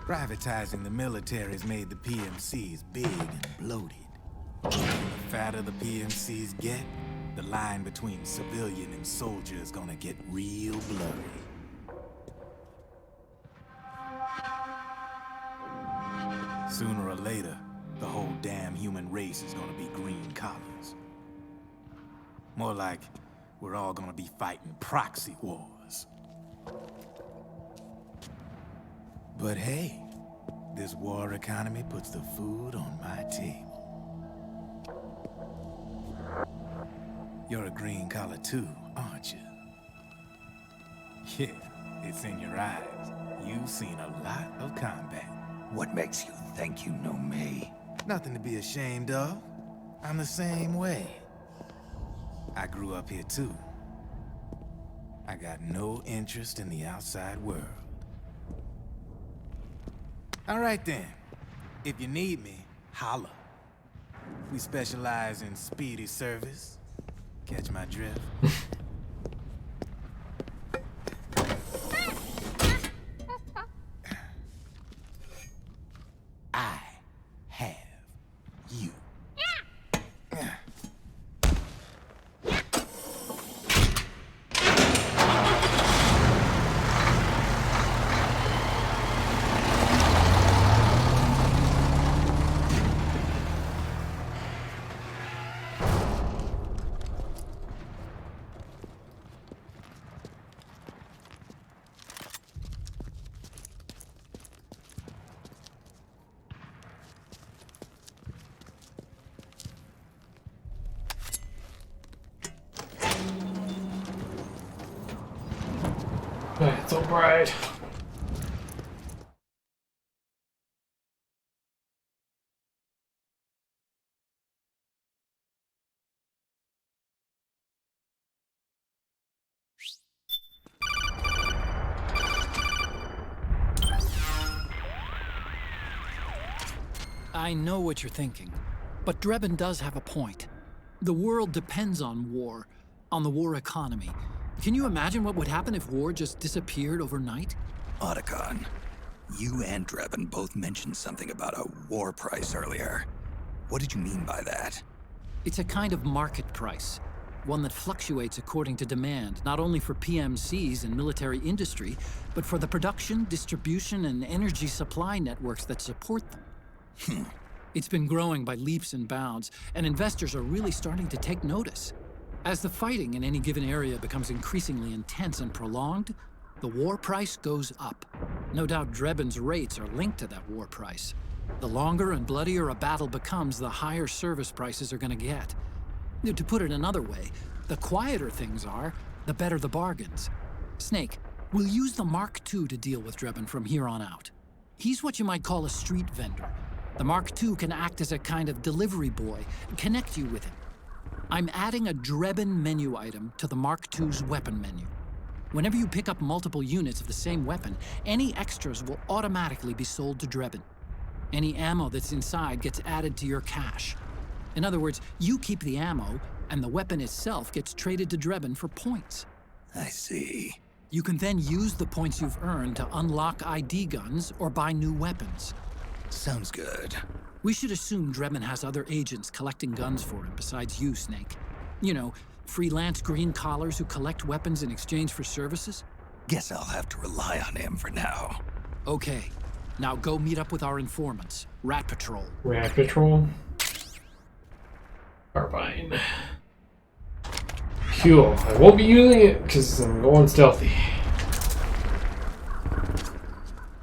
Privatizing the military's made the PMCs big and bloated. The fatter the PMCs get, the line between civilian and soldier is gonna get real blurry. Sooner or later, the whole damn human race is gonna be green collars. More like, we're all gonna be fighting proxy wars. But hey, this war economy puts the food on my table. You're a green collar too, aren't you? Yeah, it's in your eyes. You've seen a lot of combat. What makes you think you know me? Nothing to be ashamed of. I'm the same way. I grew up here too. I got no interest in the outside world. All right then. If you need me, holla. We specialize in speedy service. Catch my drift? I have you. It's so bright. I know what you're thinking, but Drebin does have a point. The world depends on war, on the war economy. Can you imagine what would happen if war just disappeared overnight? Otacon, you and Drebin both mentioned something about a war price earlier. What did you mean by that? It's a kind of market price, one that fluctuates according to demand, not only for PMCs and military industry, but for the production, distribution, and energy supply networks that support them. It's been growing by leaps and bounds, and investors are really starting to take notice. As the fighting in any given area becomes increasingly intense and prolonged, the war price goes up. No doubt Drebin's rates are linked to that war price. The longer and bloodier a battle becomes, the higher service prices are going to get. To put it another way, the quieter things are, the better the bargains. Snake, we'll use the Mark II to deal with Drebin from here on out. He's what you might call a street vendor. The Mark II can act as a kind of delivery boy, connect you with him. I'm adding a Drebin menu item to the Mark II's weapon menu. Whenever you pick up multiple units of the same weapon, any extras will automatically be sold to Drebin. Any ammo that's inside gets added to your cache. In other words, you keep the ammo, and the weapon itself gets traded to Drebin for points. I see. You can then use the points you've earned to unlock ID guns or buy new weapons. Sounds good. We should assume Drebin has other agents collecting guns for him besides you, Snake. You know, freelance green collars who collect weapons in exchange for services? Guess I'll have to rely on him for now. Okay. Now go meet up with our informants. Rat Patrol. Rat Patrol. Carbine. Cool. I won't be using it because I'm going stealthy.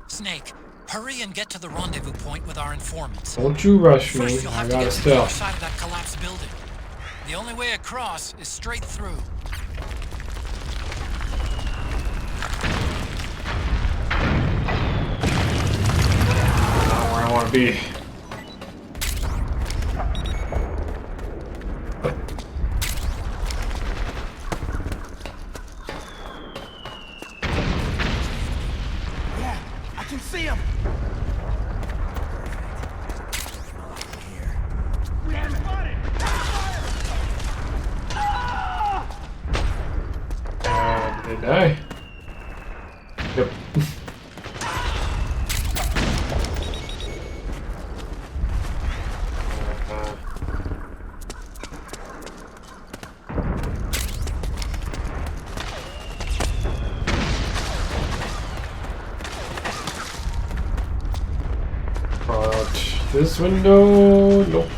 Snake, hurry and get to the rendezvous point with our informants. Don't you rush me. First, you'll I have to gotta get to the other stealth. side of that collapsed building. The only way across is straight through. Not where I want to be. Yeah, I can see him. Did they die? Yep. Crouch. This window? Nope.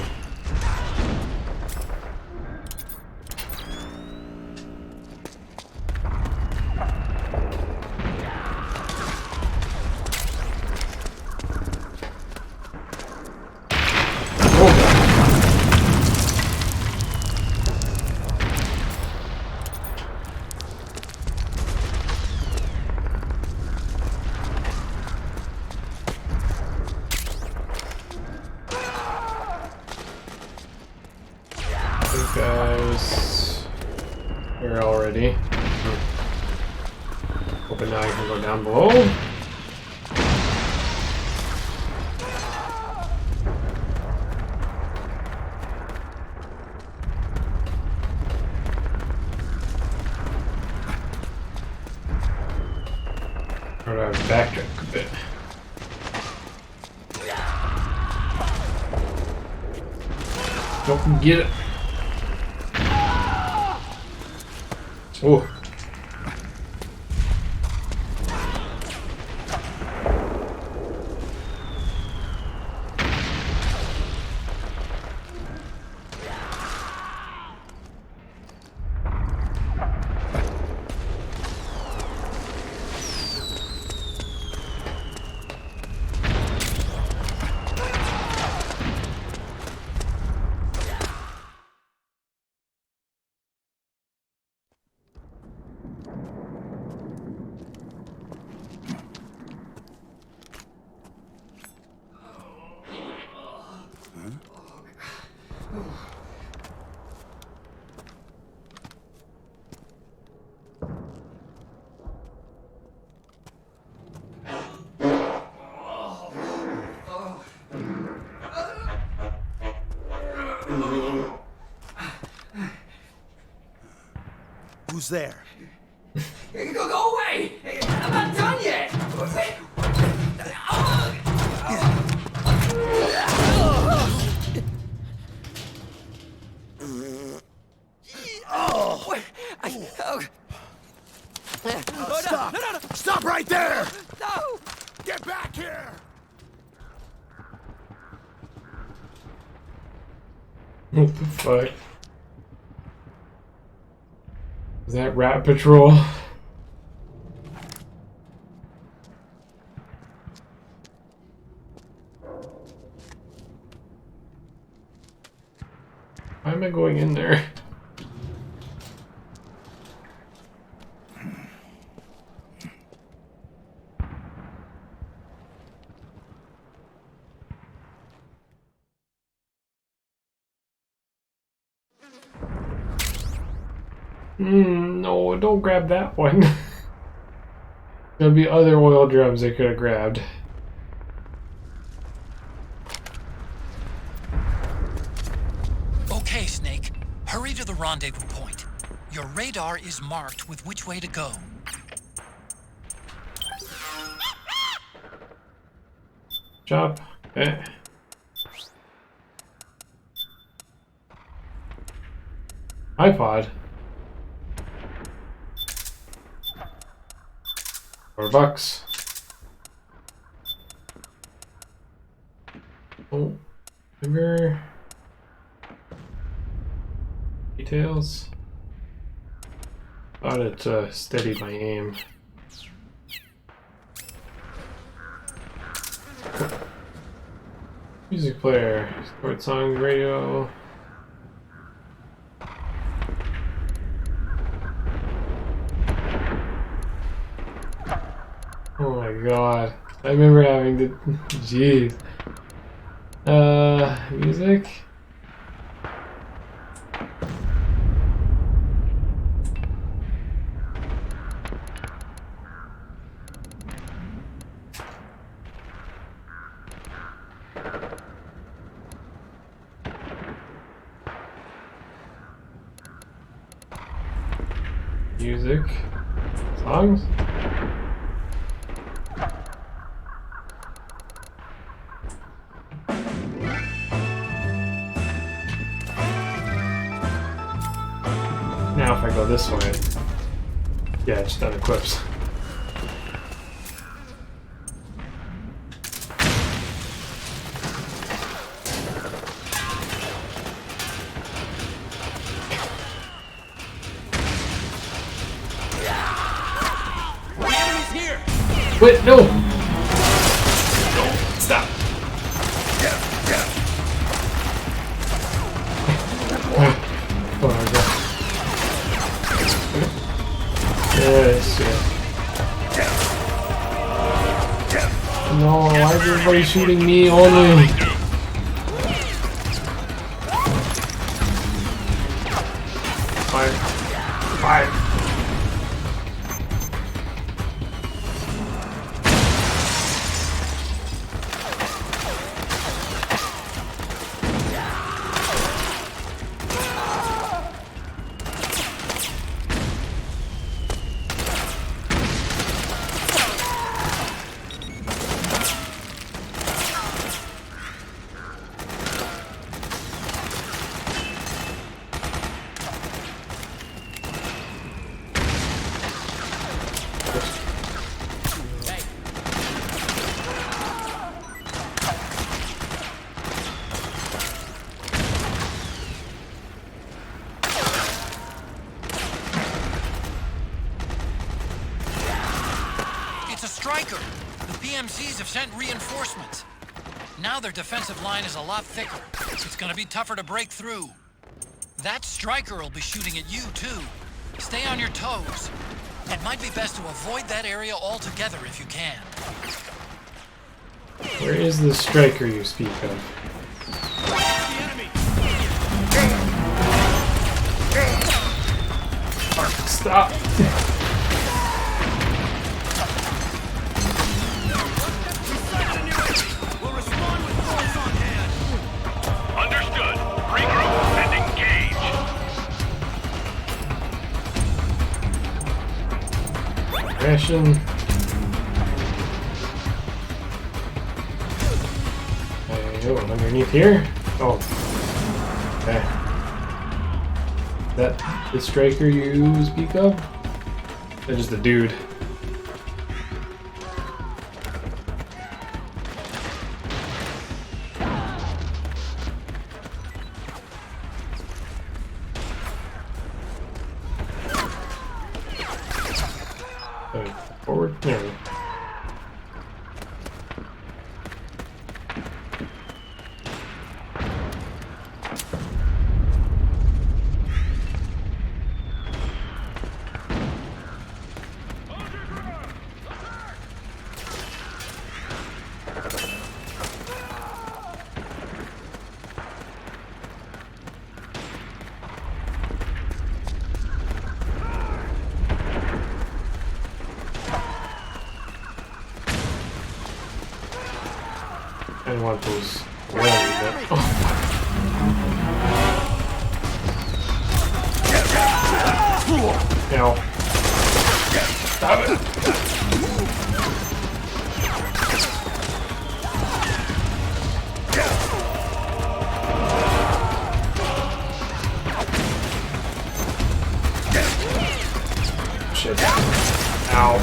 here already. Hoping now I can go down below. Or do I backtrack a bit? Don't get it. Oh. Who's there? Go away! I'm not done yet! Stop! No. Stop right there! No! Get back here! What the fuck? Is that Rat Patrol? Why am I going in there? No, don't grab that one. There'll be other oil drums I could have grabbed. Okay, Snake. Hurry to the rendezvous point. Your radar is marked with which way to go. Chop. Eh. iPod. $4. Oh, remember details? Thought it steadied my aim. Music player, sport songs, radio. Oh my god. I remember having to... Jeez. Music? Music? Songs? Now if I go this way, yeah, it just unequips. The enemy's here! Wait, no! Stop. Oh my god. Yes, yeah. No, why is everybody shooting me only? Fire. 5. Striker! The PMCs have sent reinforcements. Now their defensive line is a lot thicker. It's gonna be tougher to break through. That Striker will be shooting at you, too. Stay on your toes. It might be best to avoid that area altogether if you can. Where is the Striker you speak of? Stop! Ration. Oh, underneath here? Oh. Okay. Is that the Striker you speak of? Or just a dude? Forward? There we go. I want those. Oh. Ow. Stop it! Shit. Ow.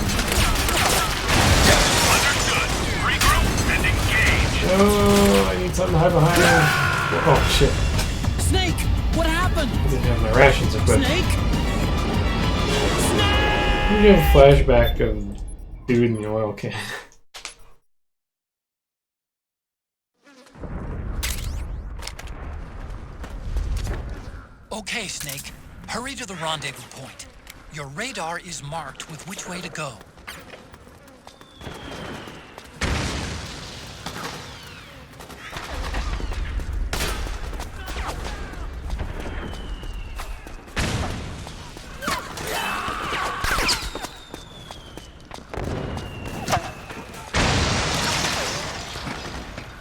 Oh, I need something to hide behind. Oh shit. Snake! What happened? I didn't have my rations equipped. Snake? You have a flashback of dude in the oil can. Okay, Snake. Hurry to the rendezvous point. Your radar is marked with which way to go.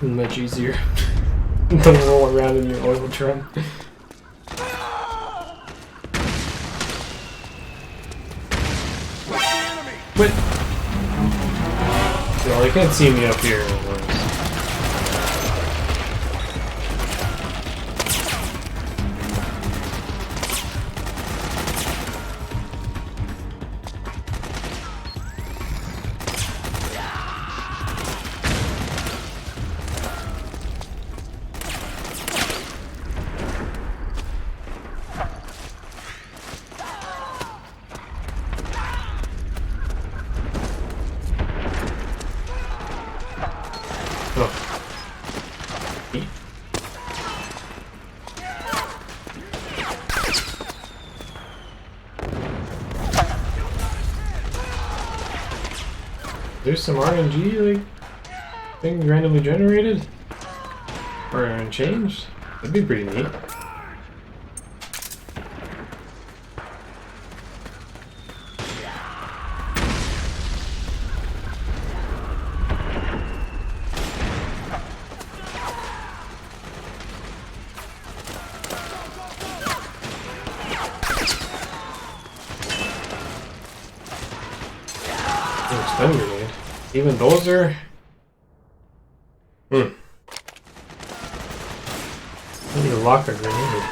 Much easier than roll around in your oil drum. What? Well, they can't see me up here. There's some RNG, like, things randomly generated? Or unchanged? That'd be pretty neat. Stun grenade. Even those are... I need to lock a grenade.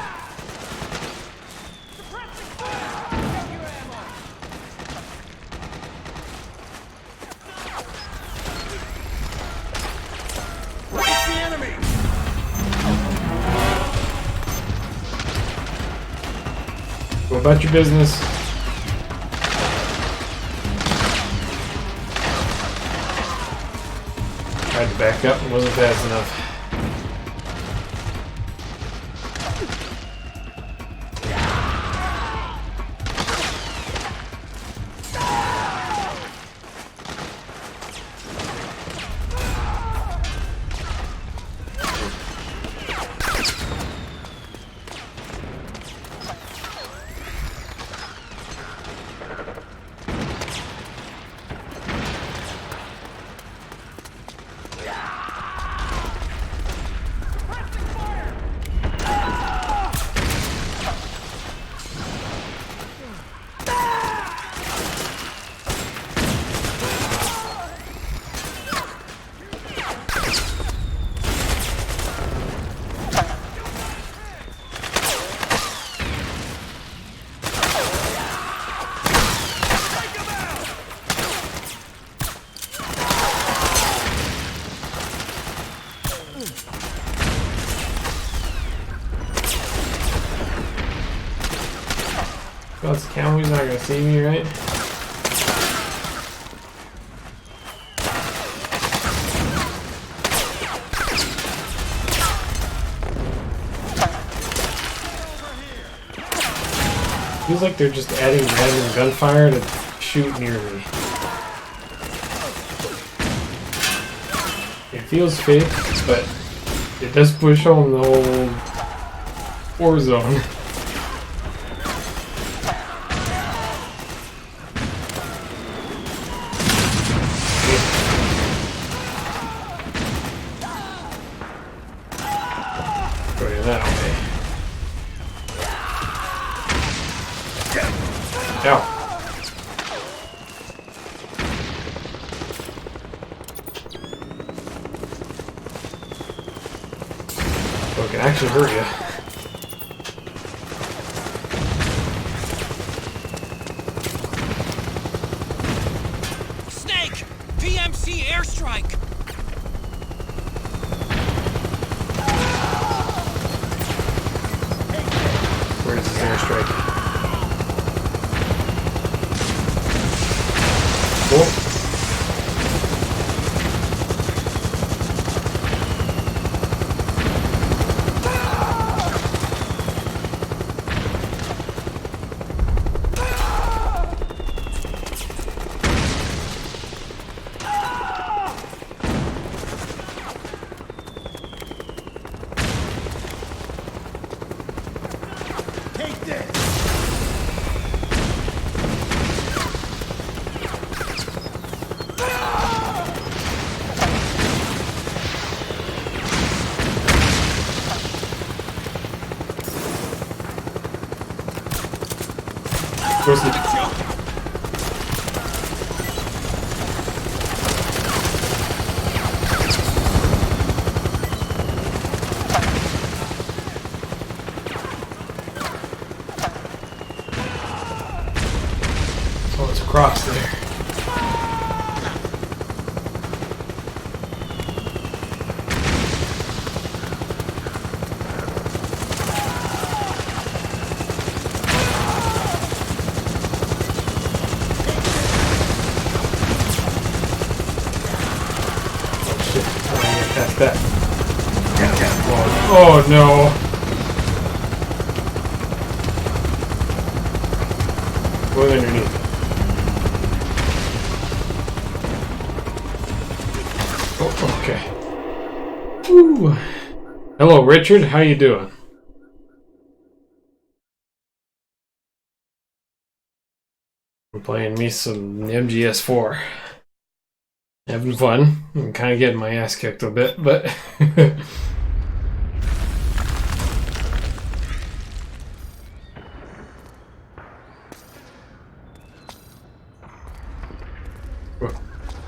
It's the enemy! Go about your business. Tried to back up and wasn't fast enough. God's count, he's not gonna see me, right? Feels like they're just adding random gunfire to shoot near me. It feels fake, but it does push home the whole war zone. Going that way. Ow. So it can actually hurt you. Snake! PMC airstrike! Where is this airstrike? Cool. Take this! Where's the... Oh, it's across there. That's that. Oh no. Go underneath. Oh, okay. Woo. Hello, Richard. How you doing? I'm playing me some MGS4. Having fun. I'm kind of getting my ass kicked a bit, but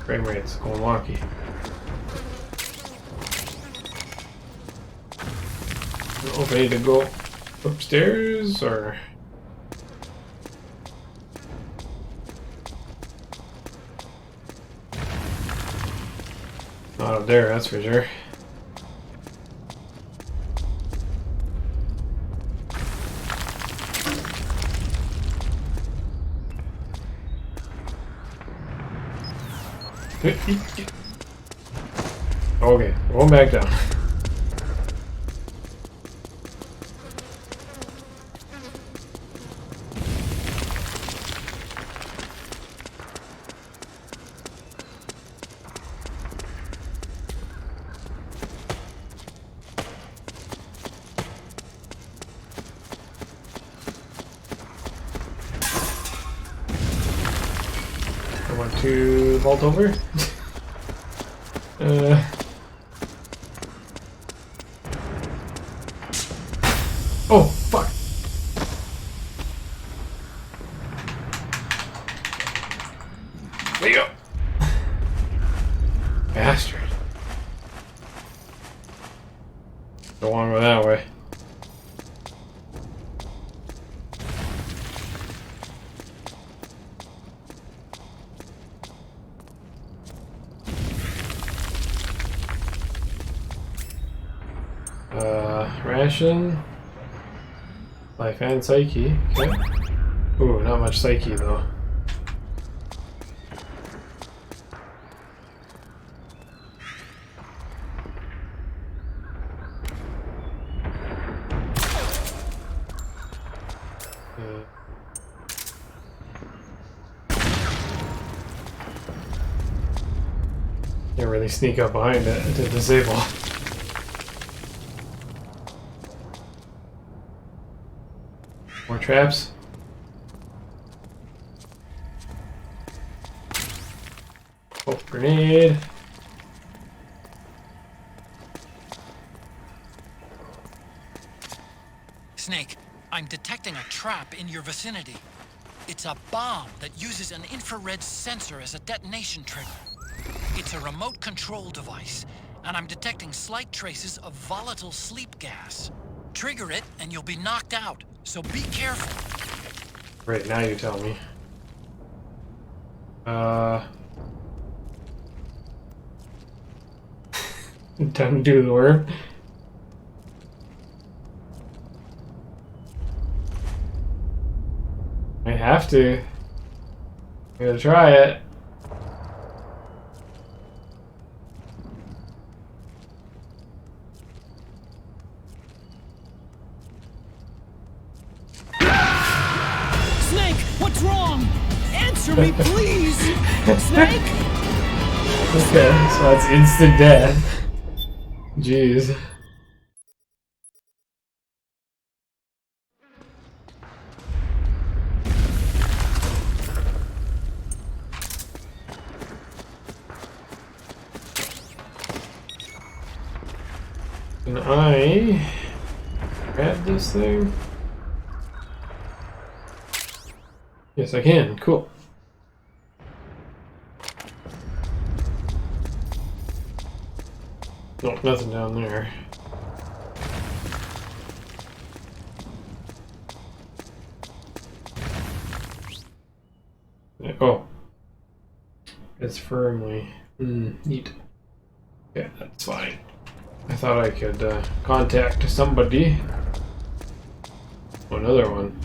Frame rate's going wonky. I don't know if I need to go upstairs or... Not up there, that's for sure. Okay, going back down. I want to vault over. Oh, fuck. There you go. Bastard. Go on with that way. Ration. Life and psyche. Okay. Ooh, not much psyche though. Can't really sneak up behind it to disable. More traps. Oh, grenade. Snake, I'm detecting a trap in your vicinity. It's a bomb that uses an infrared sensor as a detonation trigger. It's a remote control device, and I'm detecting slight traces of volatile sleep gas. Trigger it, and you'll be knocked out, so be careful. Right, now you tell me. Time to do the work. I have to. I'm gonna try it. Snake, what's wrong? Answer me, please! Snake? Okay, so that's instant death. Jeez. Can I grab this thing? Yes, I can. Cool. Nope, nothing down there. Oh. It's firmly. Neat. Yeah, that's fine. I thought I could contact somebody. Oh, another one.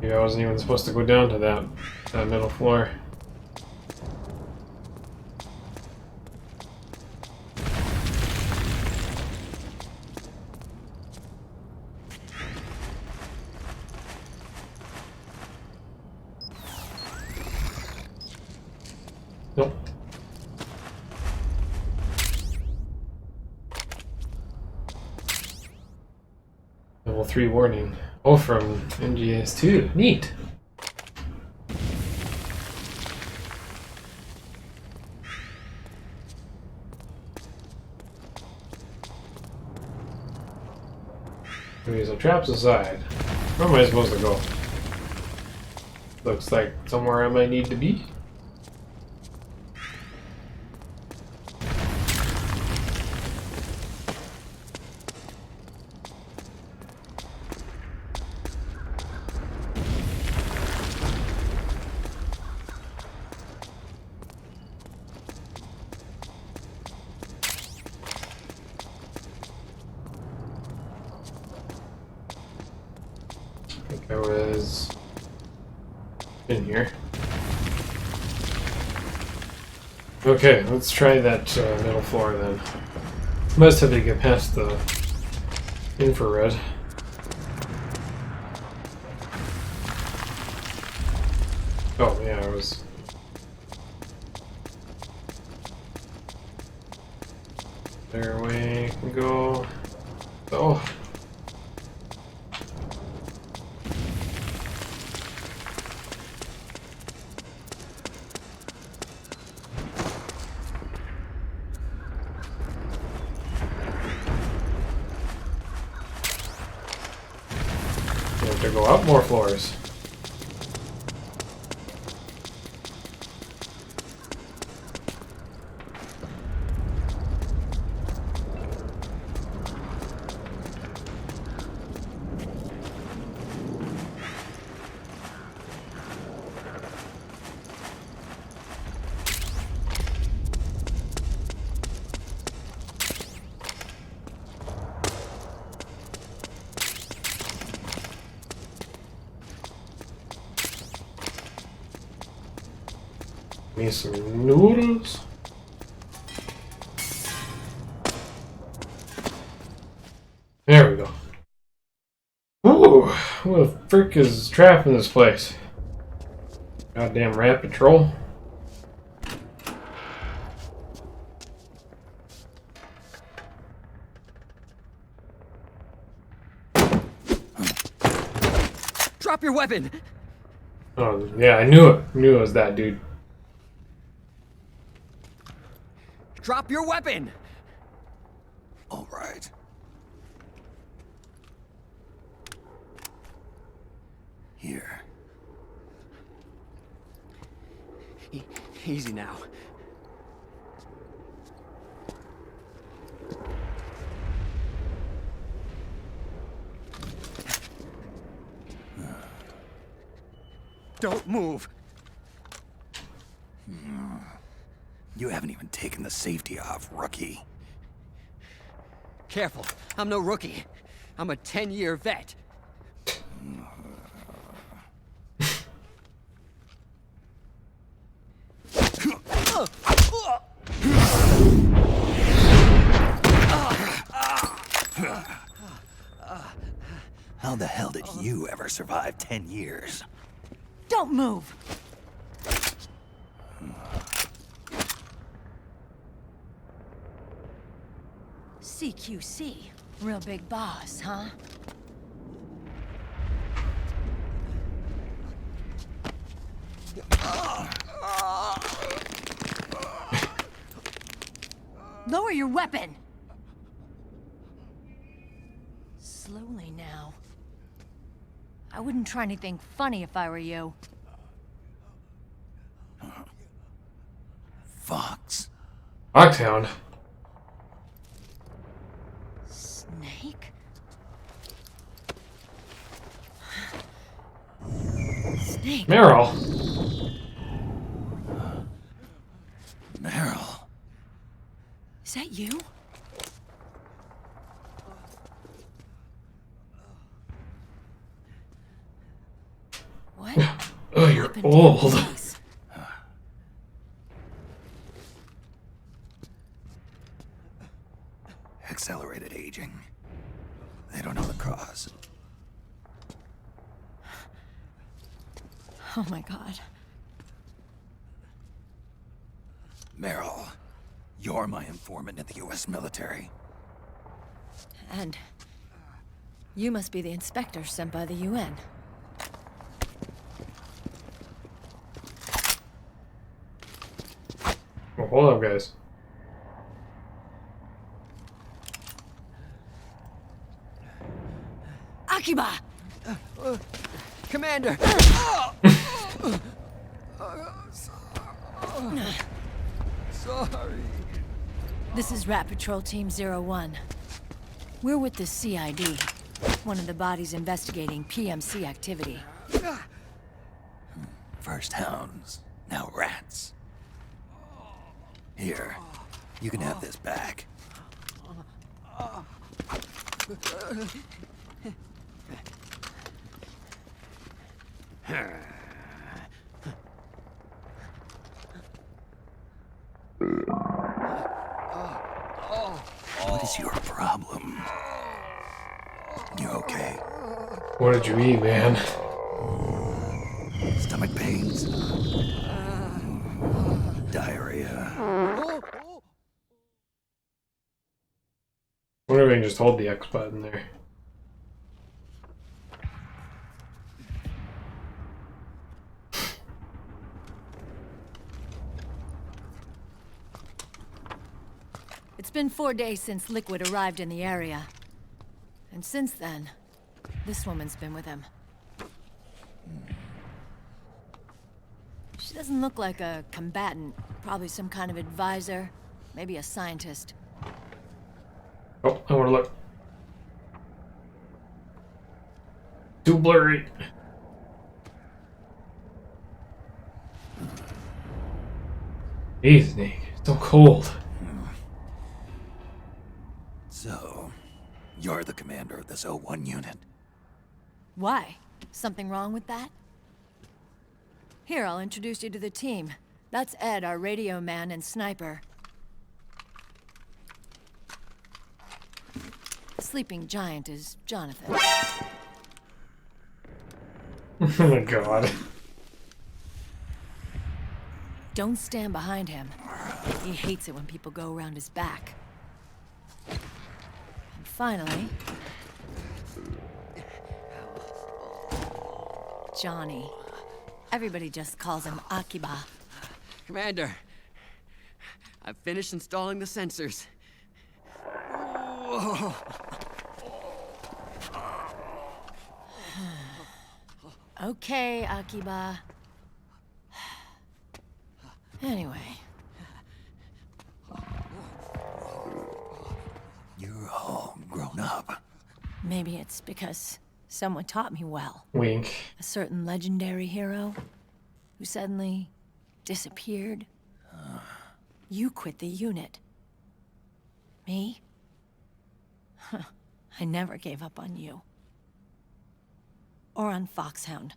Maybe I wasn't even supposed to go down to that middle floor. Nope. Level 3 warning. Oh, from MGS2. Neat. There's some traps inside. Where am I supposed to go? Looks like somewhere I might need to be. I think I was in here. Okay, let's try that middle floor then. Must have to get past the infrared. Oh yeah, I was. There we can go. Oh. You have to go up more floors. Me some noodles. There we go. Ooh, what the frick is trapped in this place? Goddamn rat patrol. Drop your weapon! Oh yeah, I knew it. I knew it was that dude. Drop your weapon! All right. Here. Easy now. Don't move. You haven't even taken the safety off, rookie. Careful, I'm no rookie. I'm a 10-year vet. How the hell did you ever survive 10 years? Don't move! CQC. Real big boss, huh? Lower your weapon! Slowly now. I wouldn't try anything funny if I were you. Fox. Lockdown. Snake? Snake? Meryl. Meryl. Is that you? What? Oh, you're happened to your old. face? Accelerated aging. They don't know the cause. Oh my god. Meryl, you're my informant in the U.S. military. And you must be the inspector sent by the UN. Well, hold up, guys. Akiba! Commander! Sorry. This is Rat Patrol Team 01. We're with the CID, one of the bodies investigating PMC activity. First hounds, now rats. Here, you can have this back. What is your problem? You okay? What did you eat, man? Stomach pains? Diarrhea? I wonder if I can just hold the X button there. It's been 4 days since Liquid arrived in the area. And since then, this woman's been with him. She doesn't look like a combatant. Probably some kind of advisor. Maybe a scientist. Oh, I want to look. Too blurry. Jeez, Nick. It's so cold. So, you're the commander of this O1 unit. Why? Something wrong with that? Here, I'll introduce you to the team. That's Ed, our radio man and sniper. Sleeping giant is Jonathan. Oh my god. Don't stand behind him. He hates it when people go around his back. And finally... Johnny. Everybody just calls him Akiba. Commander, I've finished installing the sensors. Okay, Akiba. Anyway. You're all grown up. Maybe it's because someone taught me well. Wink. A certain legendary hero who suddenly disappeared. You quit the unit. Me? I never gave up on you. Or on Foxhound.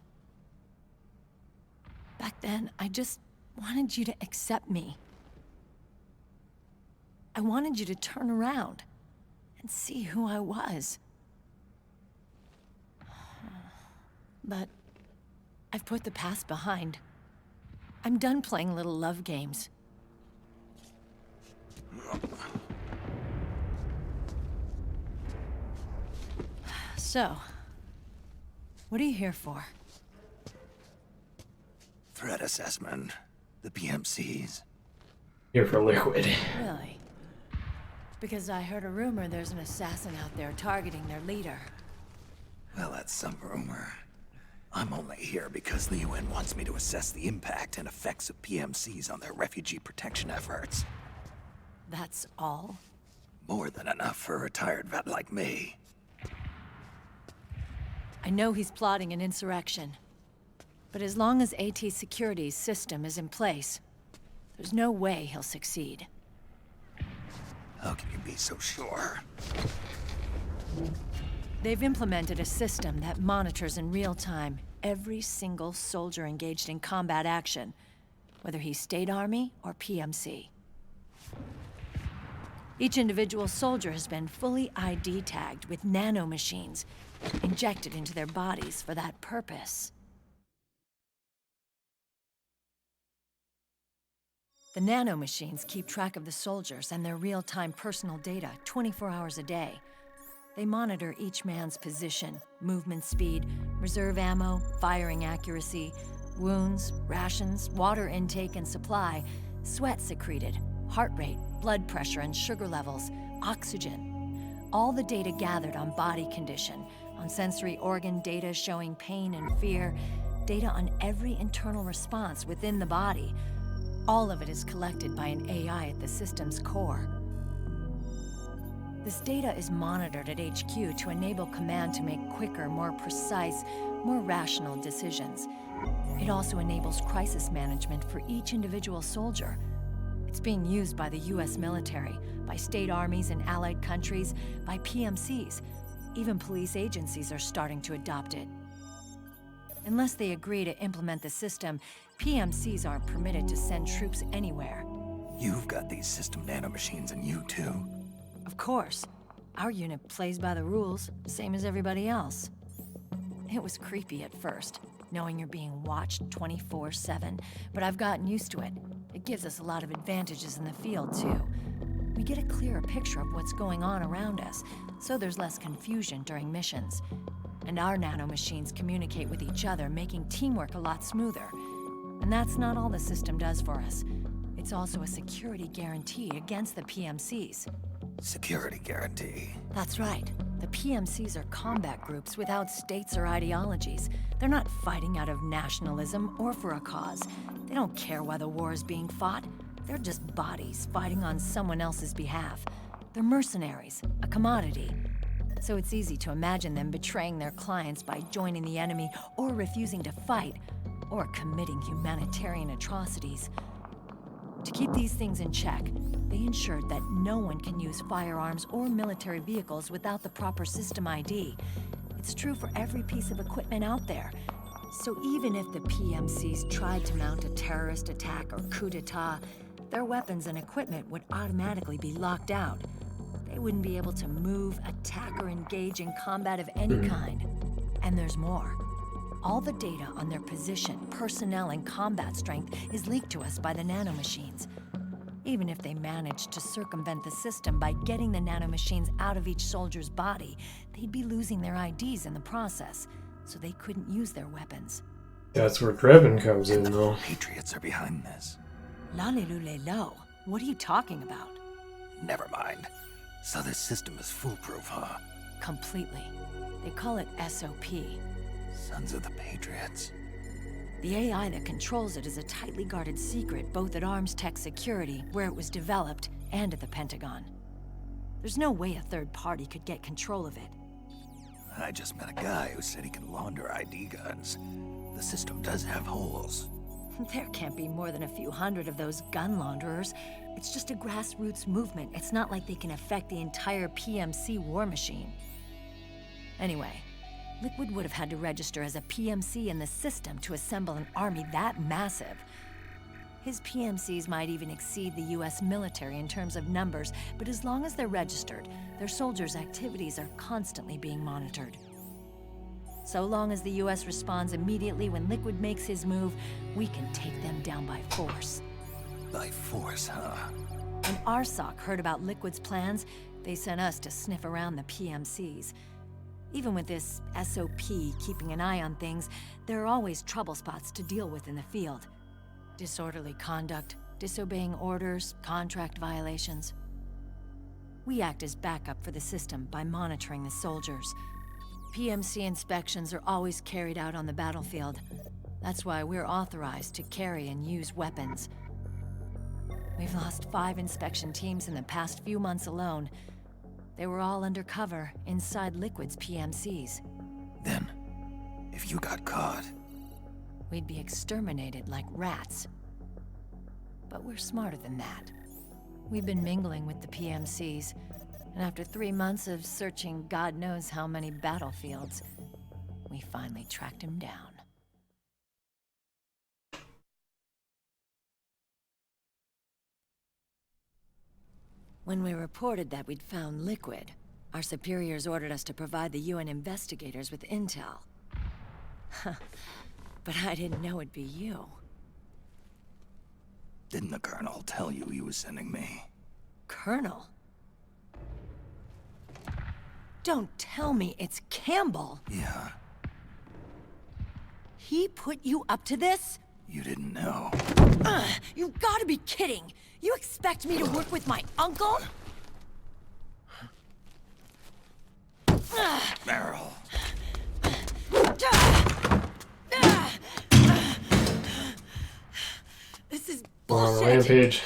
Back then, I just wanted you to accept me. I wanted you to turn around and see who I was. But I've put the past behind. I'm done playing little love games. So, what are you here for? Threat assessment. The PMCs. Here for Liquid. Really? Because I heard a rumor there's an assassin out there targeting their leader. Well, that's some rumor. I'm only here because the UN wants me to assess the impact and effects of PMCs on their refugee protection efforts. That's all? More than enough for a retired vet like me. I know he's plotting an insurrection. But as long as AT Security's system is in place, there's no way he'll succeed. How can you be so sure? They've implemented a system that monitors in real time every single soldier engaged in combat action, whether he's State Army or PMC. Each individual soldier has been fully ID tagged with nanomachines injected into their bodies for that purpose. The nanomachines keep track of the soldiers and their real-time personal data 24 hours a day. They monitor each man's position, movement speed, reserve ammo, firing accuracy, wounds, rations, water intake and supply, sweat secreted, heart rate, blood pressure and sugar levels, oxygen. All the data gathered on body condition, on sensory organ data showing pain and fear, data on every internal response within the body. All of it is collected by an AI at the system's core. This data is monitored at HQ to enable command to make quicker, more precise, more rational decisions. It also enables crisis management for each individual soldier. It's being used by the US military, by state armies in allied countries, by PMCs. Even police agencies are starting to adopt it. Unless they agree to implement the system, PMCs aren't permitted to send troops anywhere. You've got these system nanomachines in you too. Of course. Our unit plays by the rules, same as everybody else. It was creepy at first, knowing you're being watched 24/7, but I've gotten used to it. It gives us a lot of advantages in the field, too. We get a clearer picture of what's going on around us, so there's less confusion during missions. And our nanomachines communicate with each other, making teamwork a lot smoother. And that's not all the system does for us. It's also a security guarantee against the PMCs. Security guarantee. That's right. The PMCs are combat groups without states or ideologies. They're not fighting out of nationalism or for a cause. They don't care why the war is being fought. They're just bodies fighting on someone else's behalf. They're mercenaries, a commodity. So it's easy to imagine them betraying their clients by joining the enemy or refusing to fight, or committing humanitarian atrocities. To keep these things in check, they ensured that no one can use firearms or military vehicles without the proper system ID. It's true for every piece of equipment out there. So even if the PMCs tried to mount a terrorist attack or coup d'etat, their weapons and equipment would automatically be locked out. They wouldn't be able to move, attack, or engage in combat of any kind. And there's more. All the data on their position, personnel, and combat strength is leaked to us by the nanomachines. Even if they managed to circumvent the system by getting the nanomachines out of each soldier's body, they'd be losing their IDs in the process, so they couldn't use their weapons. That's where Drebin comes in, The though. Patriots are behind this. Lalilulelo, what are you talking about? Never mind. So this system is foolproof, huh? Completely. They call it SOP. Sons of the Patriots. The AI that controls it is a tightly guarded secret both at Arms Tech Security, where it was developed, and at the Pentagon. There's no way a third party could get control of it. I just met a guy who said he can launder ID guns. The system does have holes. There can't be more than a few hundred of those gun launderers. It's just a grassroots movement. It's not like they can affect the entire PMC war machine. Anyway, Liquid would have had to register as a PMC in the system to assemble an army that massive. His PMCs might even exceed the US military in terms of numbers, but as long as they're registered, their soldiers' activities are constantly being monitored. So long as the US responds immediately when Liquid makes his move, we can take them down by force. By force, huh? When RSOC heard about Liquid's plans, they sent us to sniff around the PMCs. Even with this SOP keeping an eye on things, there are always trouble spots to deal with in the field. Disorderly conduct, disobeying orders, contract violations. We act as backup for the system by monitoring the soldiers. PMC inspections are always carried out on the battlefield. That's why we're authorized to carry and use weapons. We've lost 5 inspection teams in the past few months alone. They were all undercover inside Liquid's PMCs. Then, if you got caught... we'd be exterminated like rats. But we're smarter than that. We've been mingling with the PMCs, and after 3 months of searching God knows how many battlefields, we finally tracked him down. When we reported that we'd found Liquid, our superiors ordered us to provide the UN investigators with intel. But I didn't know it'd be you. Didn't the Colonel tell you he was sending me? Colonel? Don't tell me it's Campbell! Yeah, He put you up to this? you didn't know. You gotta be kidding! You expect me to work with my uncle? Meryl. This is We're on a bullshit. rampage.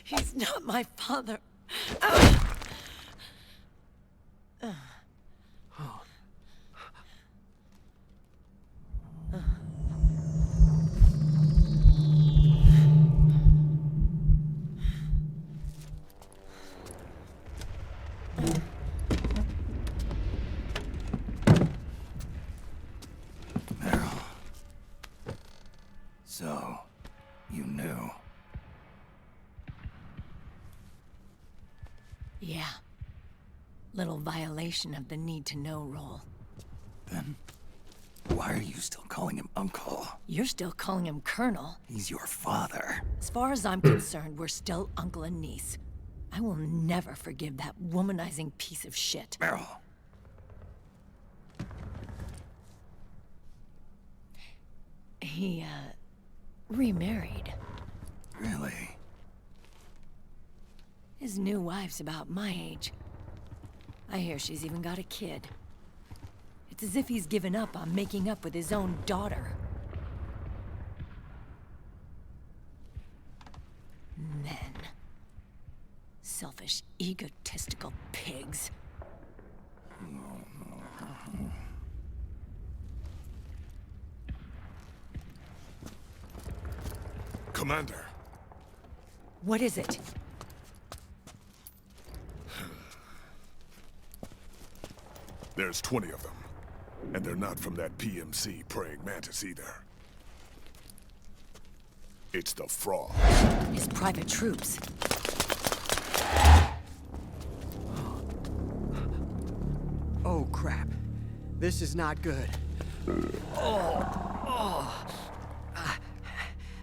He's not my father. Meryl. So, you knew. Yeah. Little violation of the need-to-know rule. Then, why are you still calling him Uncle? You're still calling him Colonel. He's your father. As far as I'm concerned, we're still uncle and niece. I will never forgive that womanizing piece of shit. Meryl. He, remarried. Really? His new wife's about my age. I hear she's even got a kid. It's as if he's given up on making up with his own daughter. Men. Selfish, egotistical pigs. Commander. What is it? There's 20 of them. And they're not from that PMC praying mantis either. It's the Frog. His private troops. Oh, crap. This is not good.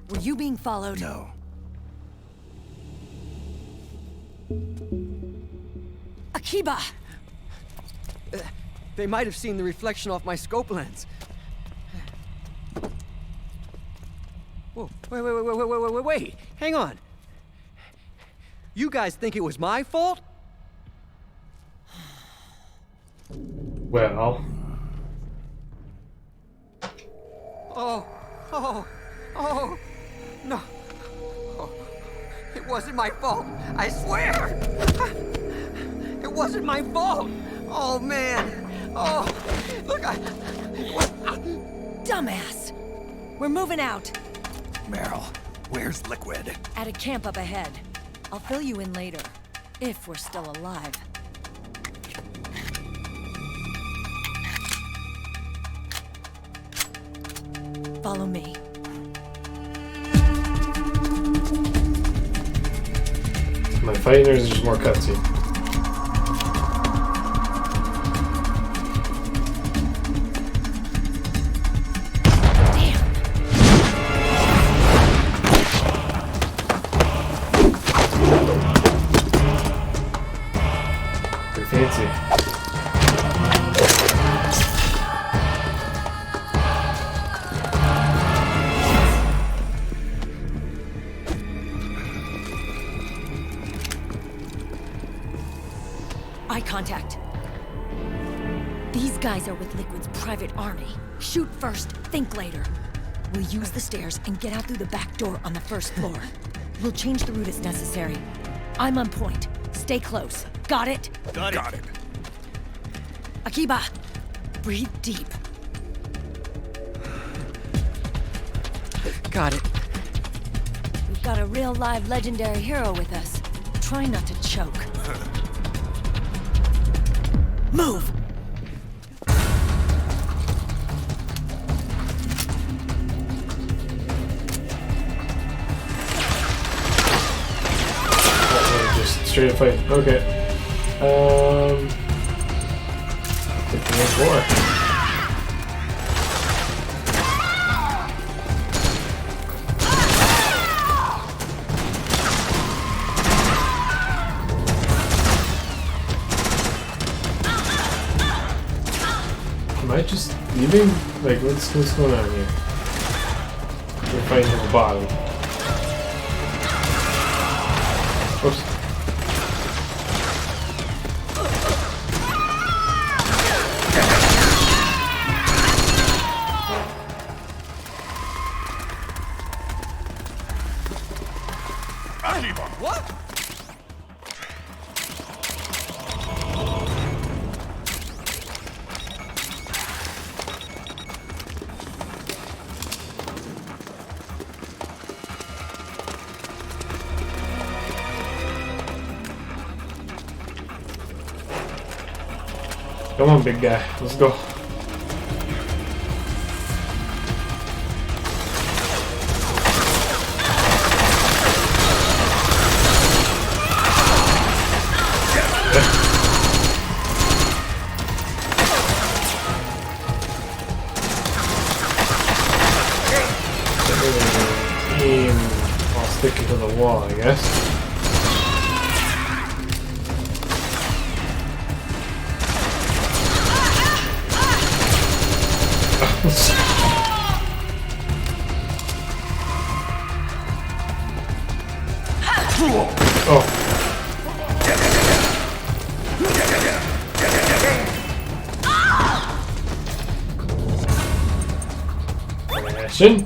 Were you being followed? No. Akiba! They might have seen the reflection off my scope lens. Whoa, wait. Hang on. You guys think it was my fault? Well, Oh, no. Oh, it wasn't my fault. I swear. It wasn't my fault. Oh, man. Oh, look, Dumbass! We're moving out. Meryl, where's Liquid? At a camp up ahead. I'll fill you in later. If we're still alive. Follow me. am I fighting or is it just more cutscene? Pretty fancy. Eye contact. These guys are with Liquid's private army. Shoot first, think later. We'll use the stairs and get out through the back door on the first floor. We'll change the route as necessary. I'm on point. Stay close. Got it? Got it. Akiba, breathe deep. got it. We've got a real live legendary hero with us. Try not to choke. Move! Just straight up fight. Okay. 15-4. Am I just leaving? Like, what's going on here? We're fighting at the bottom. Oops. on, big guy. Let's go. Aim while sticking to the wall, I guess. Oh. Action.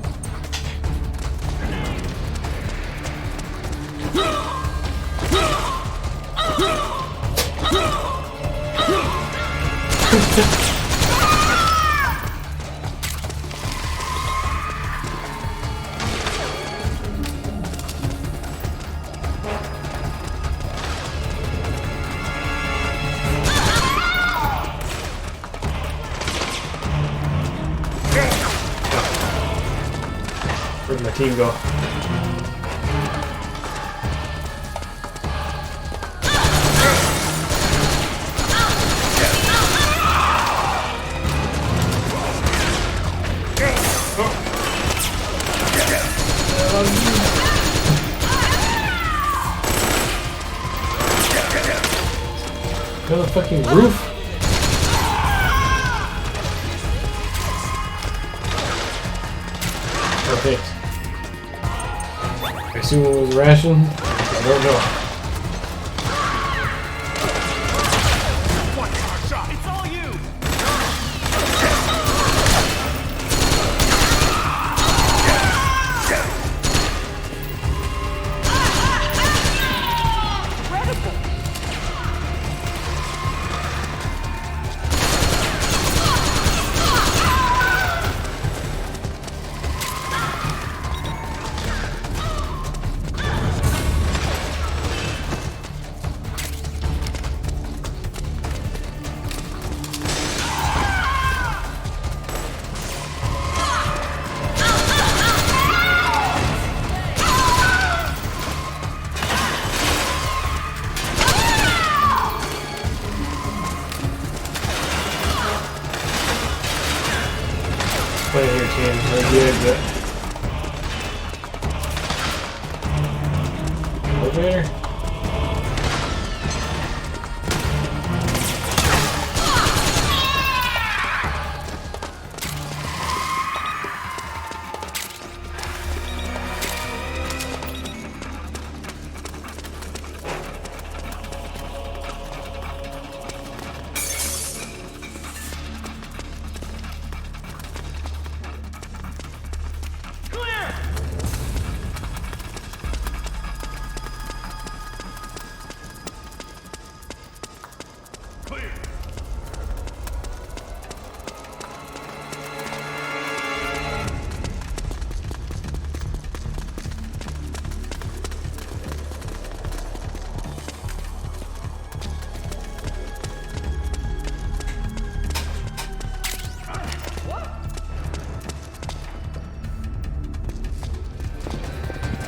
Where'd my team go? Go to the fucking roof. Okay. I assume it was a ration? I don't know. One more shot. It's all you. Play here, team. Where's the exit? Elevator?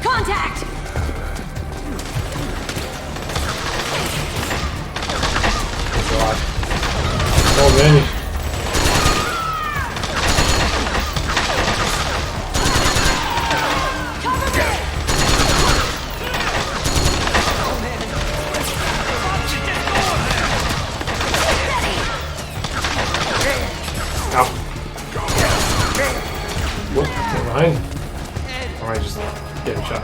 Contact! Oh god. So many. Ow. Whoop, get behind. Or I just get a shot.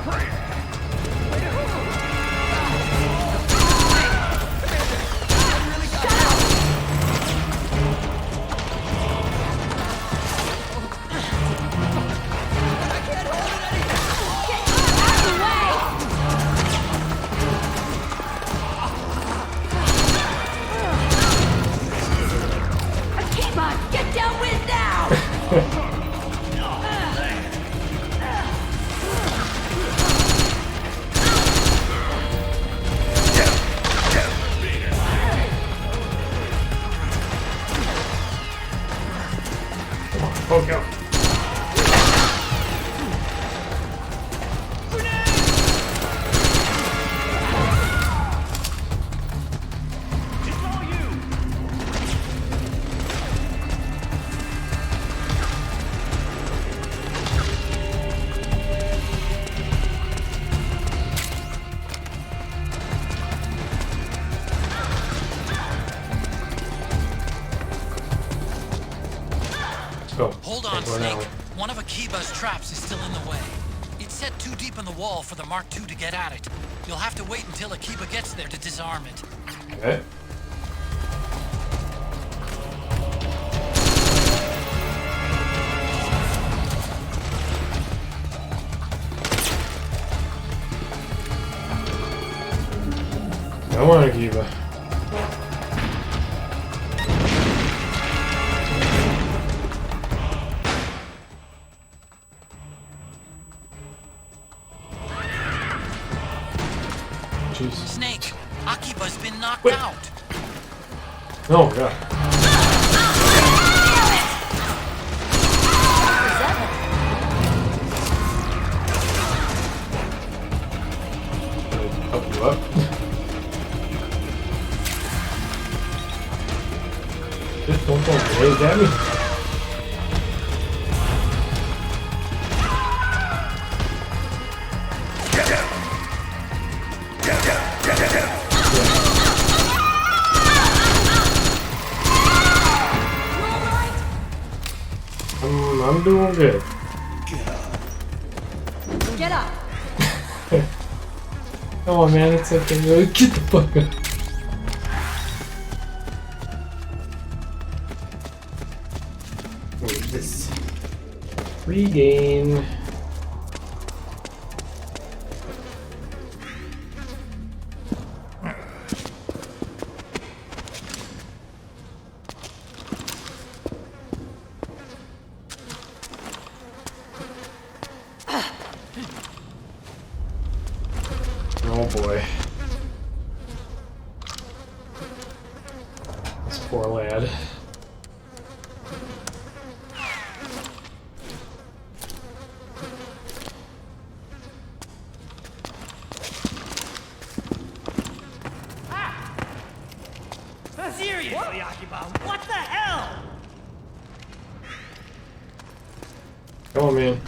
Come on, get downwind now! Oh god. Hold on, Snake. One of Akiba's traps is still in the way. It's set too deep in the wall for the Mark II to get at it. You'll have to wait until Akiba gets there to disarm it. Okay. Come on, Akiba. Jesus. Snake, Akiba's been knocked Wait. out. Oh god. Help you up. Just don't go blaze at me. I'm doing good. Get up. Come on, man, it's okay. Get the fuck up. What is this? Regain. Oh boy. This poor lad. Seriously, Akiba, what the hell? Come on, man.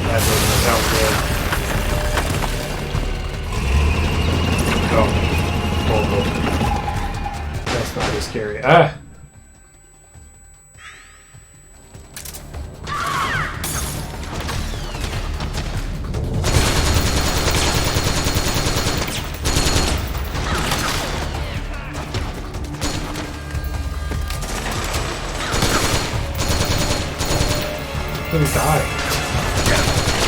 That doesn't sound good. Oh. That's not as scary. Ah! Didn't die.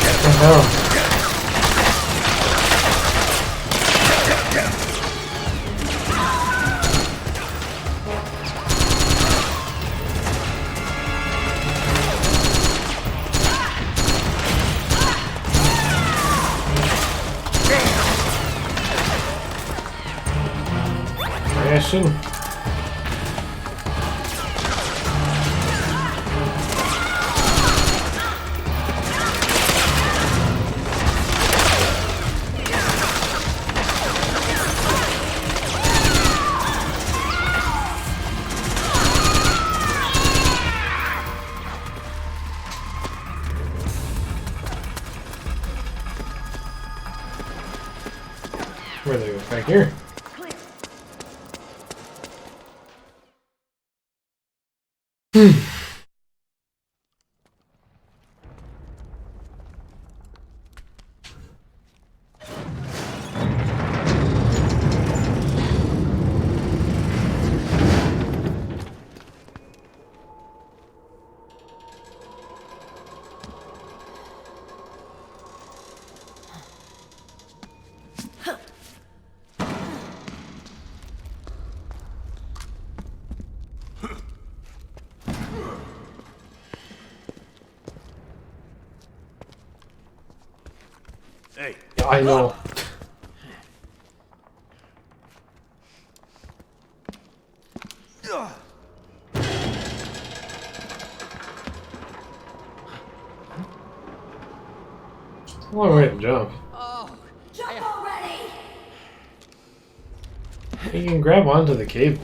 What the hell? Crashing. Where they go? Back here. Hey. Yeah, I know. A long way to jump. Jump already! You can grab onto the cable.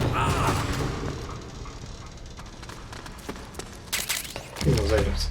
Give me those items.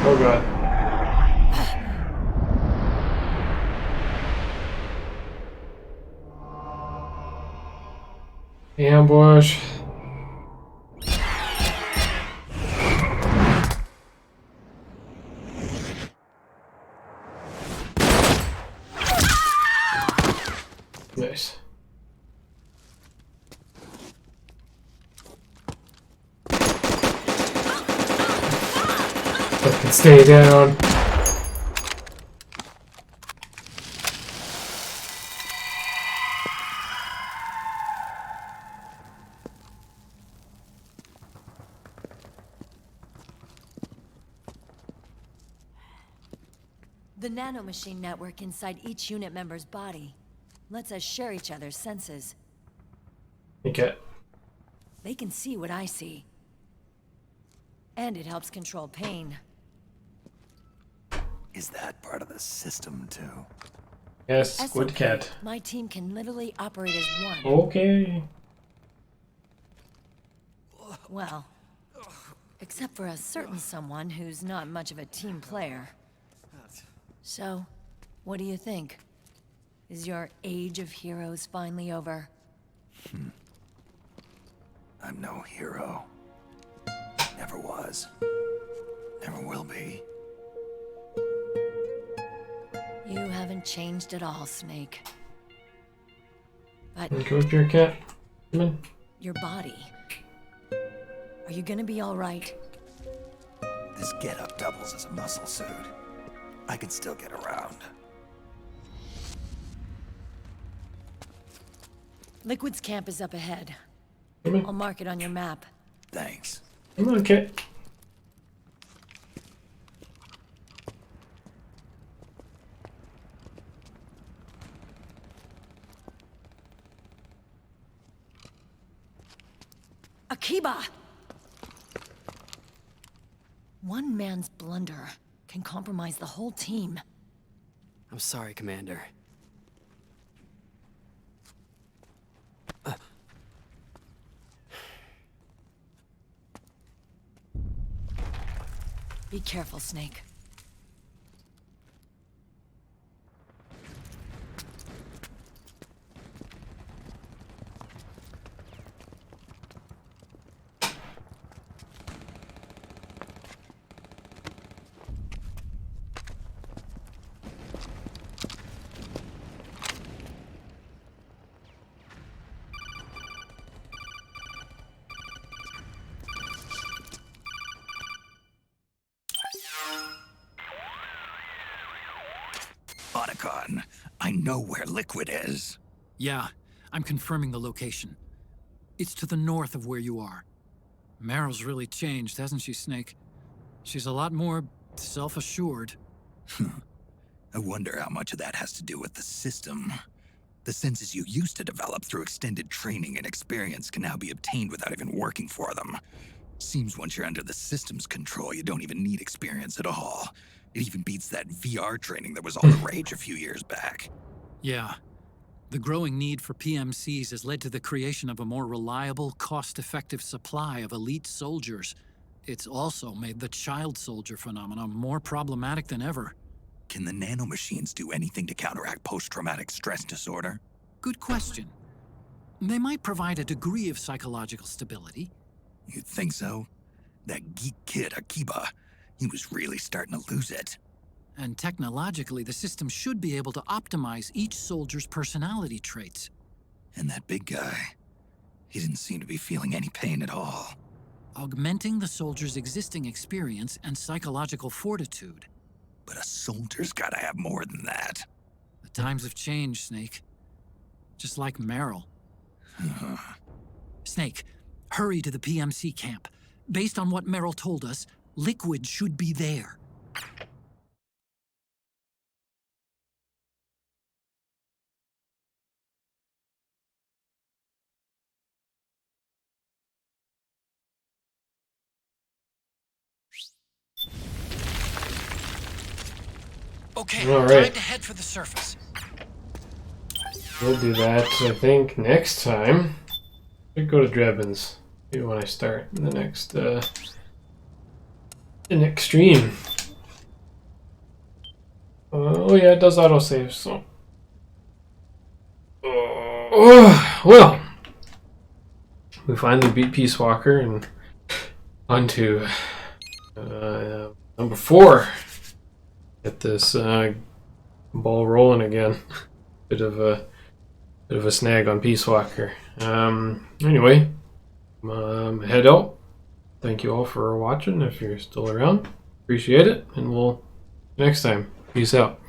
Oh god. Ambush. Nice. Fucking stay down. The nanomachine network inside each unit member's body lets us share each other's senses. Okay. They can see what I see. And it helps control pain. Is that part of the system, too? Yes, SOP, Squid Cat. my team can literally operate as one. Okay. Well, except for a certain someone who's not much of a team player. So, what do you think? Is your age of heroes finally over? I'm no hero. Never was. Never will be. You haven't changed at all, Snake. But Go with your cat. Come in. your body... Are you gonna be alright? This getup doubles as a muscle suit. I can still get around. Liquid's camp is up ahead. Come in. I'll mark it on your map. Thanks. Come on, cat. Akiba! One man's blunder can compromise the whole team. I'm sorry, Commander. Be careful, Snake. Otacon, I know where Liquid is. Yeah, I'm confirming the location. It's to the north of where you are. Meryl's really changed, hasn't she, Snake? She's a lot more self-assured. I wonder how much of that has to do with the system. The senses you used to develop through extended training and experience can now be obtained without even working for them. Seems once you're under the system's control, you don't even need experience at all. It even beats that VR training that was all the rage a few years back. Yeah. The growing need for PMCs has led to the creation of a more reliable, cost-effective supply of elite soldiers. It's also made the child soldier phenomenon more problematic than ever. Can the nanomachines do anything to counteract post-traumatic stress disorder? Good question. They might provide a degree of psychological stability. You'd think so? That geek kid, Akiba, he was really starting to lose it. And technologically, the system should be able to optimize each soldier's personality traits. And that big guy, he didn't seem to be feeling any pain at all. Augmenting the soldier's existing experience and psychological fortitude. But a soldier's gotta have more than that. The times have changed, Snake. Just like Meryl. Snake, hurry to the PMC camp. Based on what Meryl told us, Liquid should be there. Okay, all right. time to head for the surface. We'll do that, I think, next time. We go to Drebin's. Maybe when I start the next stream. Oh yeah, it does autosave, so. Well, we finally beat Peace Walker and on to number 4. Get this ball rolling again. Bit of a snag on Peace Walker. Anyway, head out. Thank you all for watching. If you're still around, appreciate it, and we'll next time. Peace out.